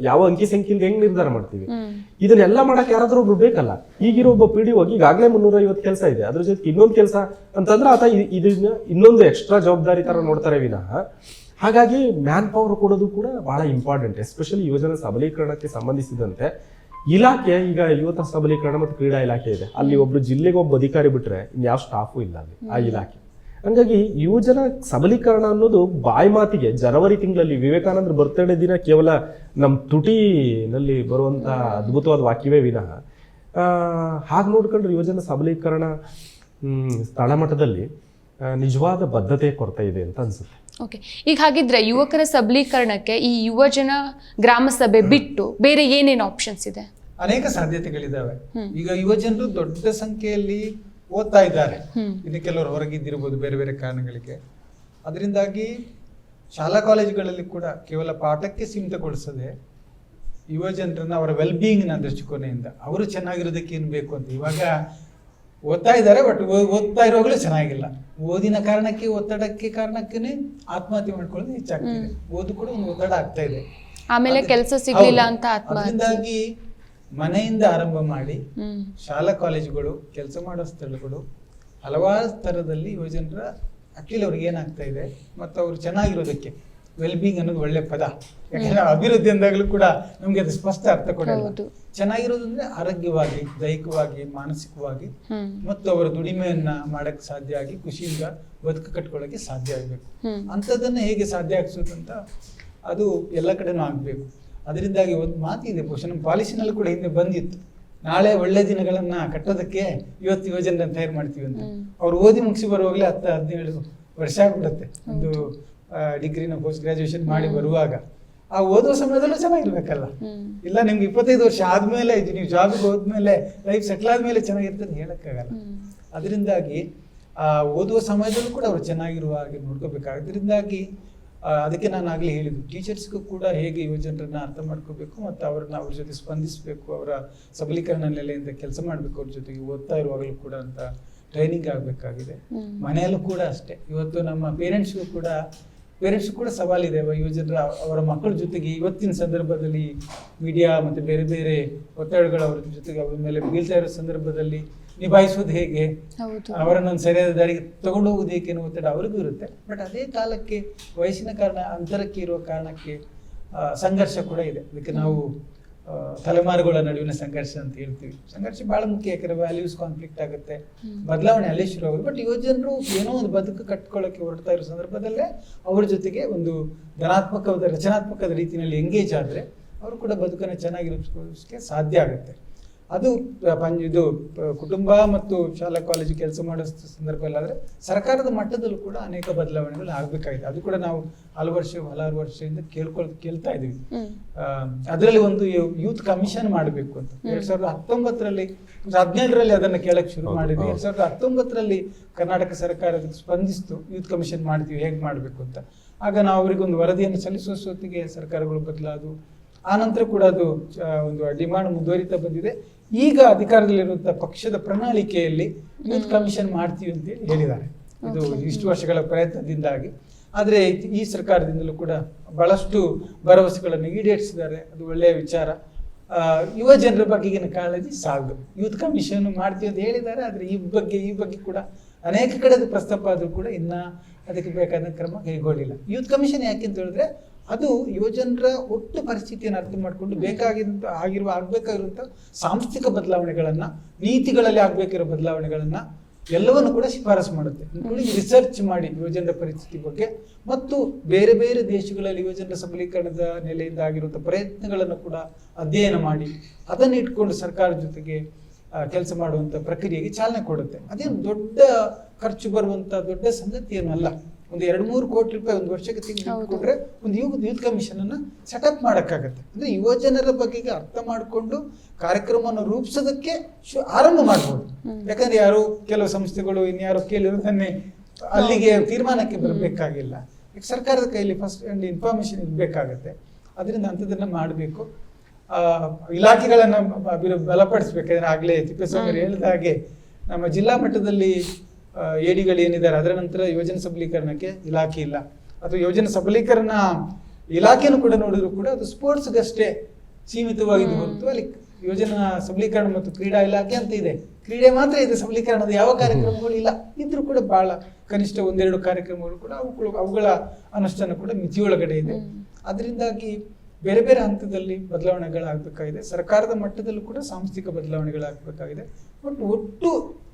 ಯಾವ ಅಂಕಿ ಸಂಖ್ಯೆಯಿಂದ ಹೆಂಗ್ ನಿರ್ಧಾರ ಮಾಡ್ತೀವಿ. ಇದನ್ನೆಲ್ಲ ಮಾಡಕ್ ಯಾರಾದ್ರೂ ಒಬ್ರು ಬೇಕಲ್ಲ. ಈಗಿರೋ ಒಬ್ಬ ಪಿಡಿ ಹೋಗಿ ಈಗಾಗಲೇ 350 ಕೆಲಸ ಇದೆ, ಅದ್ರ ಜೊತೆ ಇನ್ನೊಂದು ಕೆಲಸ ಅಂತಂದ್ರೆ ಆತ ಇದನ್ನ ಇನ್ನೊಂದು ಎಕ್ಸ್ಟ್ರಾ ಜವಾಬ್ದಾರಿ ತರ ನೋಡ್ತಾರೆ ವಿನಃ. ಹಾಗಾಗಿ ಮ್ಯಾನ್ ಪವರ್ ಕೊಡೋದು ಕೂಡ ಬಹಳ ಇಂಪಾರ್ಟೆಂಟ್, ಎಸ್ಪೆಷಲಿ ಯೋಜನಾ ಸಬಲೀಕರಣಕ್ಕೆ ಸಂಬಂಧಿಸಿದಂತೆ. ಇಲಾಖೆ ಈಗ ಯುವತ ಸಬಲೀಕರಣ ಮತ್ತು ಕ್ರೀಡಾ ಇಲಾಖೆ ಇದೆ, ಅಲ್ಲಿ ಒಬ್ರು ಜಿಲ್ಲೆಗೆ ಒಬ್ಬ ಅಧಿಕಾರಿ ಬಿಟ್ರೆ ಇನ್ಯಾವ ಸ್ಟಾಫು ಇಲ್ಲ ಅಲ್ಲಿ ಆ ಇಲಾಖೆ. ಹಂಗಾಗಿ ಯುವಜನ ಸಬಲೀಕರಣ ಅನ್ನೋದು ಬಾಯಿ ಮಾತಿಗೆ ಜನವರಿ ತಿಂಗಳಲ್ಲಿ ವಿವೇಕಾನಂದ್ರ ಬರ್ತಡೇ ದಿನ ಕೇವಲ ನಮ್ಮ ತುಟಿನಲ್ಲಿ ಬರುವಂತ ಅದ್ಭುತವಾದ ವಾಕ್ಯವೇ ವಿನಃ ಹಾಗೆ ನೋಡ್ಕೊಂಡ್ರೆ ಯುವಜನ ಸಬಲೀಕರಣ ತಳಮಟ್ಟದಲ್ಲಿ ನಿಜವಾದ ಬದ್ಧತೆ ಕೊರತೆ ಇದೆ ಅಂತ ಅನ್ಸುತ್ತೆ. ಓಕೆ, ಈಗ ಹಾಗಿದ್ರೆ ಯುವಕರ ಸಬಲೀಕರಣಕ್ಕೆ ಈ ಯುವಜನ ಗ್ರಾಮ ಸಭೆ ಬಿಟ್ಟು ಬೇರೆ ಏನೇನು ಆಪ್ಷನ್ಸ್ ಇದೆ? ಅನೇಕ ಸಾಧ್ಯತೆಗಳಿದಾವೆ. ಈಗ ಯುವಜನರು ದೊಡ್ಡ ಸಂಖ್ಯೆಯಲ್ಲಿ ಓದ್ತಾ ಇದ್ದಾರೆ, ಇನ್ನು ಕೆಲವರು ಹೊರಗಿದ್ದಿರ್ಬೋದು ಬೇರೆ ಬೇರೆ ಕಾರಣಗಳಿಗೆ. ಅದರಿಂದಾಗಿ ಶಾಲಾ ಕಾಲೇಜುಗಳಲ್ಲಿ ಕೂಡ ಕೇವಲ ಪಾಠಕ್ಕೆ ಸೀಮಿತಗೊಳಿಸದೆ ಯುವ ಜನರನ್ನ ಅವರ ವೆಲ್ಬೀಯಿಂಗ್ನ ದೃಷ್ಟಿಕೋನೆಯಿಂದ ಅವರು ಚೆನ್ನಾಗಿರೋದಕ್ಕೆ ಏನು ಬೇಕು ಅಂತ. ಇವಾಗ ಓದ್ತಾ ಇದ್ದಾರೆ, ಬಟ್ ಓದ್ತಾ ಇರುವಾಗಲೂ ಚೆನ್ನಾಗಿಲ್ಲ. ಓದಿನ ಕಾರಣಕ್ಕೆ ಒತ್ತಡಕ್ಕೆ ಕಾರಣಕ್ಕೇ ಆತ್ಮಹತ್ಯೆ ಮಾಡ್ಕೊಳ್ಳೋದು ಹೆಚ್ಚಾಗ್ತಿದೆ. ಓದು ಕೂಡ ಒಂದು ಒತ್ತಡ ಆಗ್ತಾ ಇದೆ. ಆಮೇಲೆ ಕೆಲಸ ಸಿಗ್ಲಿಲ್ಲ ಅಂತ ಅದರಿಂದಾಗಿ ಮನೆಯಿಂದ ಆರಂಭ ಮಾಡಿ ಶಾಲಾ ಕಾಲೇಜುಗಳು, ಕೆಲಸ ಮಾಡೋ ಸ್ಥಳಗಳು, ಹಲವಾರು ಸ್ತರದಲ್ಲಿ ಯುವಜನರ ಆಕ್ಚುಲಿ ಅವ್ರಿಗೆ ಏನಾಗ್ತಾ ಇದೆ ಮತ್ತು ಅವ್ರು ಚೆನ್ನಾಗಿರೋದಕ್ಕೆ ವೆಲ್ಬೀಯಿಂಗ್ ಅನ್ನೋದು ಒಳ್ಳೆ ಪದ. ಯಾಕಂದ್ರೆ ಅಭಿವೃದ್ಧಿ ಅಂದಾಗಲೂ ಕೂಡ ನಮ್ಗೆ ಅದು ಸ್ಪಷ್ಟ ಅರ್ಥ ಕೊಡಲ್ಲ. ಚೆನ್ನಾಗಿರೋದು ಅಂದ್ರೆ ಆರೋಗ್ಯವಾಗಿ, ದೈಹಿಕವಾಗಿ, ಮಾನಸಿಕವಾಗಿ ಮತ್ತು ಅವರ ದುಡಿಮೆಯನ್ನ ಮಾಡಕ್ ಸಾಧ್ಯ ಆಗಿ ಖುಷಿಯಿಂದ ಬದುಕು ಕಟ್ಕೊಳ್ಳೋಕೆ ಸಾಧ್ಯ ಆಗ್ಬೇಕು. ಅಂಥದ್ದನ್ನ ಹೇಗೆ ಸಾಧ್ಯ ಆಗ್ಸೋದಂತ ಅದು ಎಲ್ಲ ಕಡೆನೂ ಆಗ್ಬೇಕು. ಅದರಿಂದಾಗಿ ಒಂದು ಮಾತಿದೆ, ಬಹುಶಃ ನಮ್ಮ ಪಾಲಿಸಿನಲ್ಲೂ ಕೂಡ ಹಿಂದೆ ಬಂದಿತ್ತು, ನಾಳೆ ಒಳ್ಳೆ ದಿನಗಳನ್ನ ಕಟ್ಟೋದಕ್ಕೆ ಇವತ್ತು ಯುವಜನರನ್ನ ತಯಾರು ಮಾಡ್ತೀವಿ ಅಂತ. ಅವ್ರು ಓದಿ ಮುಗಿಸಿ ಬರುವಾಗಲೇ 10-17 ವರ್ಷ ಆಗ್ಬಿಡುತ್ತೆ. ಒಂದು ಡಿಗ್ರಿನ ಪೋಸ್ಟ್ ಗ್ರಾಜುಯೇಷನ್ ಮಾಡಿ ಬರುವಾಗ ಆ ಓದುವ ಸಮಯದಲ್ಲೂ ಚೆನ್ನಾಗಿರ್ಬೇಕಲ್ಲ. ಇಲ್ಲ ನಿಮ್ಗೆ 25 ವರ್ಷ ಆದ್ಮೇಲೆ ನೀವು ಜಾಬ್ಗೆ ಹೋದ್ಮೇಲೆ ಲೈಫ್ ಸೆಟ್ಲ್ ಆದ್ಮೇಲೆ ಚೆನ್ನಾಗಿರ್ತದೆ ಹೇಳಕ್ಕಾಗಲ್ಲ. ಅದರಿಂದಾಗಿ ಆ ಓದುವ ಸಮಯದಲ್ಲೂ ಕೂಡ ಅವ್ರು ಚೆನ್ನಾಗಿರುವ ಹಾಗೆ ನೋಡ್ಕೋಬೇಕಾದ್ರಿಂದಾಗಿ ಅದಕ್ಕೆ ನಾನು ಆಗ್ಲೇ ಹೇಳಿದ್ದು, ಟೀಚರ್ಸ್ಗೂ ಕೂಡ ಹೇಗೆ ಯುವಜನರನ್ನ ಅರ್ಥ ಮಾಡ್ಕೋಬೇಕು ಮತ್ತು ಅವ್ರನ್ನ ಅವ್ರ ಜೊತೆ ಸ್ಪಂದಿಸಬೇಕು, ಅವರ ಸಬಲೀಕರಣ ನೆಲೆಯಿಂದ ಕೆಲಸ ಮಾಡಬೇಕು, ಅವ್ರ ಜೊತೆಗೆ ಓದ್ತಾ ಇರುವಾಗಲೂ ಕೂಡ ಅಂತ ಟ್ರೈನಿಂಗ್ ಆಗಬೇಕಾಗಿದೆ. ಮನೆಯಲ್ಲೂ ಕೂಡ ಅಷ್ಟೇ. ಇವತ್ತು ನಮ್ಮ ಪೇರೆಂಟ್ಸ್ಗೂ ಕೂಡ ಸವಾಲಿದೆ. ಯುವಜನರ ಅವರ ಮಕ್ಕಳ ಜೊತೆಗೆ ಇವತ್ತಿನ ಸಂದರ್ಭದಲ್ಲಿ ಮೀಡಿಯಾ ಮತ್ತು ಬೇರೆ ಬೇರೆ ಒತ್ತಡಗಳು ಅವ್ರ ಜೊತೆಗೆ ಅವ್ರ ಮೇಲೆ ಬೀಳ್ತಾ ಇರೋ ಸಂದರ್ಭದಲ್ಲಿ ನಿಭಾಯಿಸೋದು ಹೇಗೆ, ಅವರನ್ನೊಂದು ಸರಿಯಾದ ದಾರಿಗೆ ತಗೊಂಡು ಹೋಗೋದು ಹೇಗೆ ಅನ್ನೋ ಒತ್ತಡ ಅವ್ರಿಗೂ ಇರುತ್ತೆ. ಬಟ್ ಅದೇ ಕಾಲಕ್ಕೆ ವಯಸ್ಸಿನ ಕಾರಣ, ಅಂತರಕ್ಕೆ ಇರುವ ಕಾರಣಕ್ಕೆ ಸಂಘರ್ಷ ಕೂಡ ಇದೆ. ಅದಕ್ಕೆ ನಾವು ತಲೆಮಾರುಗಳ ನಡುವಿನ ಸಂಘರ್ಷ ಅಂತ ಹೇಳ್ತೀವಿ. ಸಂಘರ್ಷ ಬಹಳ ಮುಖ್ಯ, ಯಾಕಂದ್ರೆ ವ್ಯಾಲ್ಯೂಸ್ ಕಾನ್ಫ್ಲಿಕ್ಟ್ ಆಗುತ್ತೆ, ಬದಲಾವಣೆ ಅಲ್ಲೇ ಶುರು ಆಗುತ್ತೆ. ಬಟ್ ಯುವಜನರು ಏನೋ ಒಂದು ಬದುಕು ಕಟ್ಕೊಳ್ಳೋಕೆ ಹೊರಡ್ತಾ ಇರೋ ಸಂದರ್ಭದಲ್ಲೇ ಅವ್ರ ಜೊತೆಗೆ ಒಂದು ಧನಾತ್ಮಕವಾದ ರಚನಾತ್ಮಕದ ರೀತಿಯಲ್ಲಿ ಎಂಗೇಜ್ ಆದರೆ ಅವರು ಕೂಡ ಬದುಕನ್ನು ಚೆನ್ನಾಗಿರೋದಕ್ಕೆ ಸಾಧ್ಯ ಆಗುತ್ತೆ. ಅದು ಇದು ಕುಟುಂಬ ಮತ್ತು ಶಾಲಾ ಕಾಲೇಜು ಕೆಲಸ ಮಾಡೋ ಸಂದರ್ಭದಲ್ಲಾದರೆ ಸರ್ಕಾರದ ಮಟ್ಟದಲ್ಲೂ ಕೂಡ ಅನೇಕ ಬದಲಾವಣೆಗಳು ಆಗಬೇಕಾಗಿದೆ. ಅದು ಕೂಡ ನಾವು ಹಲವಾರು ವರ್ಷದಿಂದ ಕೇಳ್ತಾ ಇದ್ದೀವಿ. ಅದರಲ್ಲಿ ಒಂದು ಯೂತ್ ಕಮಿಷನ್ ಮಾಡಬೇಕು ಅಂತ 2019ರಲ್ಲಿ 2017ರಲ್ಲಿ ಅದನ್ನು ಕೇಳಕ್ಕೆ ಶುರು ಮಾಡಿದ್ವಿ. 2019ರಲ್ಲಿ ಕರ್ನಾಟಕ ಸರ್ಕಾರ ಸ್ಪಂದಿಸ್ತು, ಯೂತ್ ಕಮಿಷನ್ ಮಾಡ್ತೀವಿ, ಹೇಗೆ ಮಾಡಬೇಕು ಅಂತ. ಆಗ ನಾವು ಅವರಿಗೊಂದು ವರದಿಯನ್ನು ಸಲ್ಲಿಸುವಷ್ಟೊತ್ತಿಗೆ ಸರ್ಕಾರಗಳು ಬದಲಾದವು. ಆ ನಂತರ ಕೂಡ ಅದು ಒಂದು ಡಿಮಾಂಡ್ ಮುಂದುವರಿತಾ ಬಂದಿದೆ. ಈಗ ಅಧಿಕಾರದಲ್ಲಿರುವಂತಹ ಪಕ್ಷದ ಪ್ರಣಾಳಿಕೆಯಲ್ಲಿ ಯೂತ್ ಕಮಿಷನ್ ಮಾಡ್ತೀವಿ ಅಂತ ಹೇಳಿದ್ದಾರೆ. ಇದು ಇಷ್ಟು ವರ್ಷಗಳ ಪ್ರಯತ್ನದಿಂದಾಗಿ. ಆದರೆ ಈ ಸರ್ಕಾರದಿಂದಲೂ ಕೂಡ ಬಹಳಷ್ಟು ಭರವಸೆಗಳನ್ನು ಈಡೇರಿಸಿದ್ದಾರೆ. ಅದು ಒಳ್ಳೆಯ ವಿಚಾರ. ಯುವ ಜನರ ಬಗೆಗಿನ ಕಾಳಜಿ ಸಾಲದು. ಯೂತ್ ಕಮಿಷನ್ ಮಾಡ್ತೀವಿ ಅಂತ ಹೇಳಿದ್ದಾರೆ, ಆದರೆ ಈ ಬಗ್ಗೆ ಕೂಡ ಅನೇಕ ಕಡೆ ಪ್ರಸ್ತಾಪ ಆದರೂ ಕೂಡ ಇನ್ನ ಅದಕ್ಕೆ ಬೇಕಾದ ಕ್ರಮ ಕೈಗೊಳ್ಳಿಲ್ಲ. ಯೂತ್ ಕಮಿಷನ್ ಯಾಕೆ ಅಂತ ಹೇಳಿದ್ರೆ ಅದು ಯುವಜನರ ಒಟ್ಟು ಪರಿಸ್ಥಿತಿಯನ್ನು ಅರ್ಥ ಮಾಡಿಕೊಂಡು ಆಗ್ಬೇಕಾಗಿರುವಂಥ ಸಾಂಸ್ಥಿಕ ಬದಲಾವಣೆಗಳನ್ನ, ನೀತಿಗಳಲ್ಲಿ ಆಗ್ಬೇಕಿರೋ ಬದಲಾವಣೆಗಳನ್ನ ಎಲ್ಲವನ್ನು ಕೂಡ ಶಿಫಾರಸು ಮಾಡುತ್ತೆ. ಇನ್ಕ್ಲೂಡಿಂಗ್ ರಿಸರ್ಚ್ ಮಾಡಿ ಯುವಜನರ ಪರಿಸ್ಥಿತಿ ಬಗ್ಗೆ ಮತ್ತು ಬೇರೆ ಬೇರೆ ದೇಶಗಳಲ್ಲಿ ಯುವಜನರ ಸಬಲೀಕರಣದ ನೆಲೆಯಿಂದ ಆಗಿರುವಂಥ ಪ್ರಯತ್ನಗಳನ್ನು ಕೂಡ ಅಧ್ಯಯನ ಮಾಡಿ ಅದನ್ನು ಇಟ್ಕೊಂಡು ಸರ್ಕಾರದ ಜೊತೆಗೆ ಕೆಲಸ ಮಾಡುವಂಥ ಪ್ರಕ್ರಿಯೆಗೆ ಚಾಲನೆ ಕೊಡುತ್ತೆ. ಅದೇನು ದೊಡ್ಡ ಖರ್ಚು ಬರುವಂಥ ದೊಡ್ಡ ಸಂಗತಿ ಏನಲ್ಲ. ಒಂದು 2-3 ಕೋಟಿ ರೂಪಾಯಿ ಒಂದು ವರ್ಷಕ್ಕೆ ತೆಗೆದುಕೊಂಡ್ರೆ ಒಂದು ಯೂತ್ ಕಮಿಷನ್ ಅನ್ನ ಸೆಟಪ್ ಮಾಡೋಕ್ಕಾಗತ್ತೆ. ಅಂದ್ರೆ ಯುವಜನರ ಬಗೆಗೆ ಅರ್ಥ ಮಾಡಿಕೊಂಡು ಕಾರ್ಯಕ್ರಮವನ್ನು ರೂಪಿಸೋದಕ್ಕೆ ಆರಂಭ ಮಾಡ್ಬೋದು. ಯಾಕಂದ್ರೆ ಯಾರು ಕೆಲವು ಸಂಸ್ಥೆಗಳು ಇನ್ಯಾರೋ ಕೇಳಿರೋದನ್ನೇ ಅಲ್ಲಿಗೆ ತೀರ್ಮಾನಕ್ಕೆ ಬರಬೇಕಾಗಿಲ್ಲ. ಈಗ ಸರ್ಕಾರದ ಕೈಲಿ ಫಸ್ಟ್ ಇನ್ಫಾರ್ಮೇಶನ್ ಇರಬೇಕಾಗತ್ತೆ. ಅದರಿಂದ ಅಂಥದನ್ನ ಮಾಡಬೇಕು. ಇಲಾಖೆಗಳನ್ನ ಬಲಪಡಿಸ್ಬೇಕಾದ್ರೆ ಆಗ್ಲೇ ತಿಪ್ಪೇಸ್ವಾಮಿ ಹೇಳಿದ ಹಾಗೆ ನಮ್ಮ ಜಿಲ್ಲಾ ಮಟ್ಟದಲ್ಲಿ ಎಡಿಗಳು ಏನಿದ್ದಾರೆ, ಅದರ ನಂತರ ಯೋಜನೆ ಸಬಲೀಕರಣಕ್ಕೆ ಇಲಾಖೆ ಇಲ್ಲ. ಅಥವಾ ಯೋಜನೆ ಸಬಲೀಕರಣ ಇಲಾಖೆನೂ ಕೂಡ ನೋಡಿದ್ರು ಕೂಡ ಅದು ಸ್ಪೋರ್ಟ್ಸ್ಗಷ್ಟೇ ಸೀಮಿತವಾಗಿದೆ ಹೊರತು ಅಲ್ಲಿ ಯೋಜನಾ ಸಬಲೀಕರಣ ಮತ್ತು ಕ್ರೀಡಾ ಇಲಾಖೆ ಅಂತ ಇದೆ. ಕ್ರೀಡೆ ಮಾತ್ರ ಇದೆ, ಸಬಲೀಕರಣದ ಯಾವ ಕಾರ್ಯಕ್ರಮಗಳು ಇಲ್ಲ. ಇದ್ರೂ ಕೂಡ ಬಹಳ ಕನಿಷ್ಠ 1-2 ಕಾರ್ಯಕ್ರಮಗಳು ಕೂಡ ಅವುಗಳ ಅನುಷ್ಠಾನ ಕೂಡ ಮಿತಿಯೊಳಗಡೆ ಇದೆ. ಅದರಿಂದಾಗಿ ಬೇರೆ ಬೇರೆ ಹಂತದಲ್ಲಿ ಬದಲಾವಣೆಗಳಾಗಬೇಕಾಗಿದೆ. ಸರ್ಕಾರದ ಮಟ್ಟದಲ್ಲೂ ಕೂಡ ಸಾಂಸ್ಥಿಕ ಬದಲಾವಣೆಗಳಾಗಬೇಕಾಗಿದೆ. ಒಟ್ಟು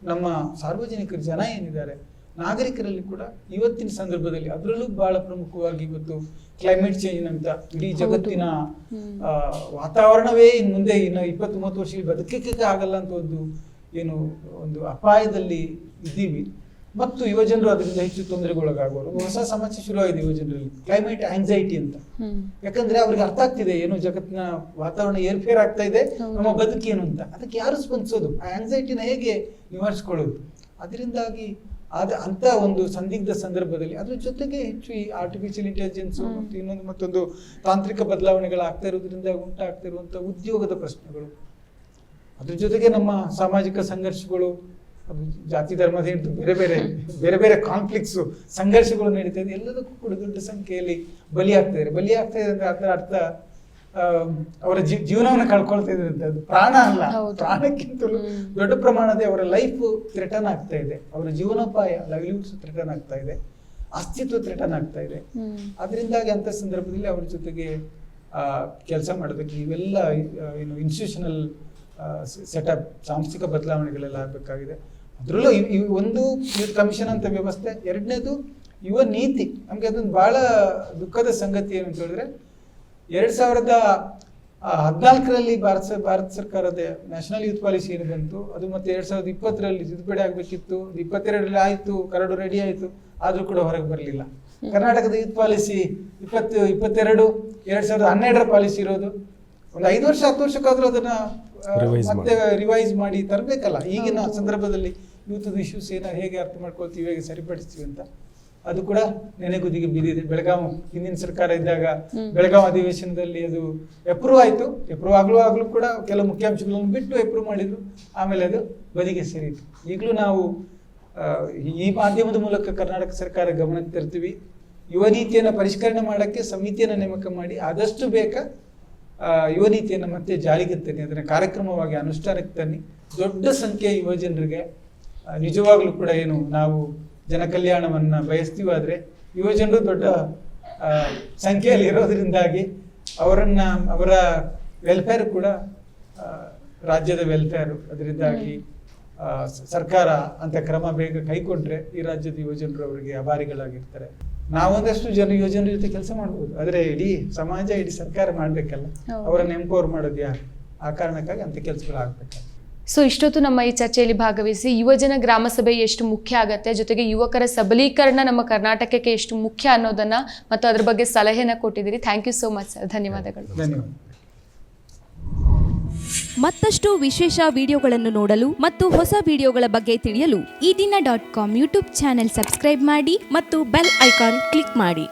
ನಮ್ಮ ಸಾರ್ವಜನಿಕರು ಜನ ಏನಿದ್ದಾರೆ, ನಾಗರಿಕರಲ್ಲಿ ಕೂಡ ಇವತ್ತಿನ ಸಂದರ್ಭದಲ್ಲಿ ಅದರಲ್ಲೂ ಬಹಳ ಪ್ರಮುಖವಾಗಿ ಇವತ್ತು ಕ್ಲೈಮೇಟ್ ಚೇಂಜ್ ಅಂತ ಇಡೀ ಜಗತ್ತಿನ ವಾತಾವರಣವೇ ಇನ್ನು ಮುಂದೆ 20-30 ವರ್ಷ ಬದುಕಕ್ಕೆ ಆಗಲ್ಲ ಅಂತ ಒಂದು ಅಪಾಯದಲ್ಲಿ ಇದ್ದೀವಿ. ಮತ್ತು ಯುವಜನರು ಅದರಿಂದ ಹೆಚ್ಚು ತೊಂದರೆಗೊಳಗಾಗುವರು. ಹೊಸ ಸಮಸ್ಯೆ ಶುರುವಾಗಿದೆ ಯುವಜನರಲ್ಲಿ, ಕ್ಲೈಮೇಟ್ ಆಂಗ್ಸೈಟಿ ಅಂತ. ಯಾಕಂದ್ರೆ ಅವ್ರಿಗೆ ಅರ್ಥ ಆಗ್ತಿದೆ ಏನು ಜಗತ್ತಿನ ವಾತಾವರಣ ಏರ್ಫೇರ್ ಆಗ್ತಾ ಇದೆ, ನಮ್ಮ ಬದುಕೇನು ಅಂತ. ಅದಕ್ಕೆ ಯಾರು ಸ್ಪಂದಿಸೋದು? ಆ ಆಂಗ್ಸೈಟಿನ ಹೇಗೆ ನಿವಾರಿಸ್ಕೊಳ್ಳೋದು? ಅದರಿಂದಾಗಿ ಅಂತ ಒಂದು ಸಂದಿಗ್ಧ ಸಂದರ್ಭದಲ್ಲಿ ಅದ್ರ ಜೊತೆಗೆ ಹೆಚ್ಚು ಈ ಆರ್ಟಿಫಿಷಿಯಲ್ ಇಂಟೆಲಿಜೆನ್ಸ್ ಮತ್ತು ಮತ್ತೊಂದು ತಾಂತ್ರಿಕ ಬದಲಾವಣೆಗಳಾಗ್ತಾ ಇರೋದ್ರಿಂದ ಉಂಟಾಗ್ತಾ ಇರುವಂತ ಉದ್ಯೋಗದ ಪ್ರಶ್ನೆಗಳು, ಅದ್ರ ಜೊತೆಗೆ ನಮ್ಮ ಸಾಮಾಜಿಕ ಸಂಘರ್ಷಗಳು, ಅದು ಜಾತಿ ಧರ್ಮದ ಹಿಡಿದು ಬೇರೆ ಬೇರೆ ಕಾನ್ಫ್ಲಿಕ್ಟ್ಸು, ಸಂಘರ್ಷಗಳು ನಡೀತಾ ಇದೆ. ಎಲ್ಲದಕ್ಕೂ ಕೂಡ ದೊಡ್ಡ ಸಂಖ್ಯೆಯಲ್ಲಿ ಬಲಿಯಾಗ್ತಾ ಇದೆ ಅಂದ್ರೆ ಅದರ ಅರ್ಥ ಅವರ ಜೀವನವನ್ನು ಕಳ್ಕೊಳ್ತಾ ಇದ್ದಾರೆ ಅಂತ. ಅದು ಪ್ರಾಣ ಅಲ್ಲ, ಪ್ರಾಣಕ್ಕಿಂತಲೂ ದೊಡ್ಡ ಪ್ರಮಾಣದ ಅವರ ಲೈಫ್ ಥ್ರೆಟನ್ ಆಗ್ತಾ ಇದೆ, ಅವರ ಜೀವನೋಪಾಯ ಲೈವ್ಲಿಹುಡ್ಸ್ ಥ್ರೆಟನ್ ಆಗ್ತಾ ಇದೆ, ಅಸ್ತಿತ್ವ ಥ್ರೆಟನ್ ಆಗ್ತಾ ಇದೆ. ಅದರಿಂದಾಗಿ ಅಂತ ಸಂದರ್ಭದಲ್ಲಿ ಅವರ ಜೊತೆಗೆ ಕೆಲಸ ಮಾಡೋದಕ್ಕೆ ಇವೆಲ್ಲ ಇನ್ಸ್ಟಿಟ್ಯೂಷನಲ್ ಸೆಟಪ್, ಸಾಂಸ್ಥಿಕ ಬದಲಾವಣೆಗಳೆಲ್ಲ ಆಗಬೇಕಾಗಿದೆ. ಅದರಲ್ಲೂ ಒಂದು ಯೂತ್ ಕಮಿಷನ್ ಅಂತ ವ್ಯವಸ್ಥೆ, ಎರಡನೇದು ಯುವ ನೀತಿ. ನಮ್ಗೆ ಅದೊಂದು ಬಹಳ ದುಃಖದ ಸಂಗತಿ ಏನು ಅಂತ ಹೇಳಿದ್ರೆ 2014ರಲ್ಲಿ ಭಾರತ ಸರ್ಕಾರದ ನ್ಯಾಷನಲ್ ಯೂತ್ ಪಾಲಿಸಿ ಏನು ಬಂತು, ಅದು ಮತ್ತೆ 2020ರಲ್ಲಿ ತಿದ್ದುಪಡಿ ಆಗ್ಬೇಕಿತ್ತು. 22ರಲ್ಲಿ ಆಯ್ತು, ಕರಡು ರೆಡಿ ಆಯ್ತು, ಆದ್ರೂ ಕೂಡ ಹೊರಗೆ ಬರಲಿಲ್ಲ. ಕರ್ನಾಟಕದ ಯೂತ್ ಪಾಲಿಸಿ 2012 ಪಾಲಿಸಿ ಇರೋದು. ಒಂದು 5 ವರ್ಷ 10 ವರ್ಷಕ್ಕಾದ್ರೂ ಅದನ್ನ ಮತ್ತೆ ರಿವೈಸ್ ಮಾಡಿ ತರಬೇಕಲ್ಲ. ಈಗಿನ ಸಂದರ್ಭದಲ್ಲಿ ಯೂತ್ ಇಶ್ಯೂಸ್ ಹೇಗೆ ಅರ್ಥ ಮಾಡ್ಕೊಳ್ತೀವಿ, ಹೇಗೆ ಸರಿಪಡಿಸ್ತೀವಿ ಅಂತ ಅದು ಕೂಡ ನೆನೆಗುದಿಗೆ ಬಿದ್ದಿದೆ. ಬೆಳಗಾವಿ ಹಿಂದಿನ ಸರ್ಕಾರ ಇದ್ದಾಗ ಬೆಳಗಾವಿ ಅಧಿವೇಶನದಲ್ಲಿ ಅದು ಅಪ್ರೂವ್ ಆಯ್ತು. ಅಪ್ರೂವ್ ಆಗ್ಲೂ ಕೂಡ ಕೆಲವು ಮುಖ್ಯಾಂಶಗಳನ್ನು ಬಿಟ್ಟು ಅಪ್ರೂವ್ ಮಾಡಿದ್ರು, ಆಮೇಲೆ ಅದು ಬದಿಗೆ ಸೇರಿತು. ಈಗಲೂ ನಾವು ಈ ಮಾಧ್ಯಮದ ಮೂಲಕ ಕರ್ನಾಟಕ ಸರ್ಕಾರ ಗಮನಕ್ಕೆ ತರ್ತೀವಿ. ಯುವ ನೀತಿಯನ್ನು ಪರಿಷ್ಕರಣೆ ಮಾಡಕ್ಕೆ ಸಮಿತಿಯನ್ನು ನೇಮಕ ಮಾಡಿ ಆದಷ್ಟು ಬೇಗ ಯುವ ನೀತಿಯನ್ನು ಮತ್ತೆ ಜಾರಿಗೆ ತನ್ನಿ, ಅದನ್ನ ಕಾರ್ಯಕ್ರಮವಾಗಿ ಅನುಷ್ಠಾನಕ್ಕೆ ತನ್ನಿ. ದೊಡ್ಡ ಸಂಖ್ಯೆಯ ಯುವ ಜನರಿಗೆ ನಿಜವಾಗ್ಲೂ ಕೂಡ ಏನು ನಾವು ಜನ ಕಲ್ಯಾಣವನ್ನ ಬಯಸ್ತೀವಾದ್ರೆ ಯುವ ಜನರು ದೊಡ್ಡ ಸಂಖ್ಯೆಯಲ್ಲಿ ಇರೋದ್ರಿಂದಾಗಿ ಅವರ ವೆಲ್ಫೇರ್ ಕೂಡ ರಾಜ್ಯದ ವೆಲ್ಫೇರ್. ಅದರಿಂದಾಗಿ ಸರ್ಕಾರ ಅಂತ ಕ್ರಮ ಬೇಗ ಕೈಗೊಂಡ್ರೆ ಈ ರಾಜ್ಯದ ಯುವಜನರು ಅವರಿಗೆ ಆಭಾರಿಗಳಾಗಿರ್ತಾರೆ. ನಾವೊಂದಷ್ಟು ಯುವಜನರ ಜೊತೆ ಕೆಲಸ ಮಾಡ್ಬೋದು, ಆದ್ರೆ ಇಡೀ ಸಮಾಜ, ಇಡೀ ಸರ್ಕಾರ ಮಾಡ್ಬೇಕಲ್ಲ. ಅವರನ್ನ ಎಂಪವರ್ ಮಾಡೋದು ಯಾರು? ಆ ಕಾರಣಕ್ಕಾಗಿ ಅಂತ ಕೆಲಸಗಳು ಆಗ್ಬೇಕಲ್ಲ. ಸೊ ಇಷ್ಟೊತ್ತು ನಮ್ಮ ಈ ಚರ್ಚೆಯಲ್ಲಿ ಭಾಗವಹಿಸಿ ಯುವಜನ ಗ್ರಾಮ ಸಭೆ ಎಷ್ಟು ಮುಖ್ಯ ಆಗತ್ತೆ, ಜೊತೆಗೆ ಯುವಕರ ಸಬಲೀಕರಣ ನಮ್ಮ ಕರ್ನಾಟಕಕ್ಕೆ ಎಷ್ಟು ಮುಖ್ಯ ಅನ್ನೋದನ್ನ ಮತ್ತು ಅದ್ರ ಬಗ್ಗೆ ಸಲಹೆನ ಕೊಟ್ಟಿದ್ದೀರಿ. Thank you so much sir, ಧನ್ಯವಾದಗಳು. ಮತ್ತಷ್ಟು ವಿಶೇಷ ವಿಡಿಯೋಗಳನ್ನು ನೋಡಲು ಮತ್ತು ಹೊಸ ವಿಡಿಯೋಗಳ ಬಗ್ಗೆ ತಿಳಿಯಲು ಈ ದಿನ .com ಯೂಟ್ಯೂಬ್ ಚಾನೆಲ್ ಸಬ್ಸ್ಕ್ರೈಬ್ ಮಾಡಿ ಮತ್ತು ಬೆಲ್ ಐಕಾನ್ ಕ್ಲಿಕ್ ಮಾಡಿ.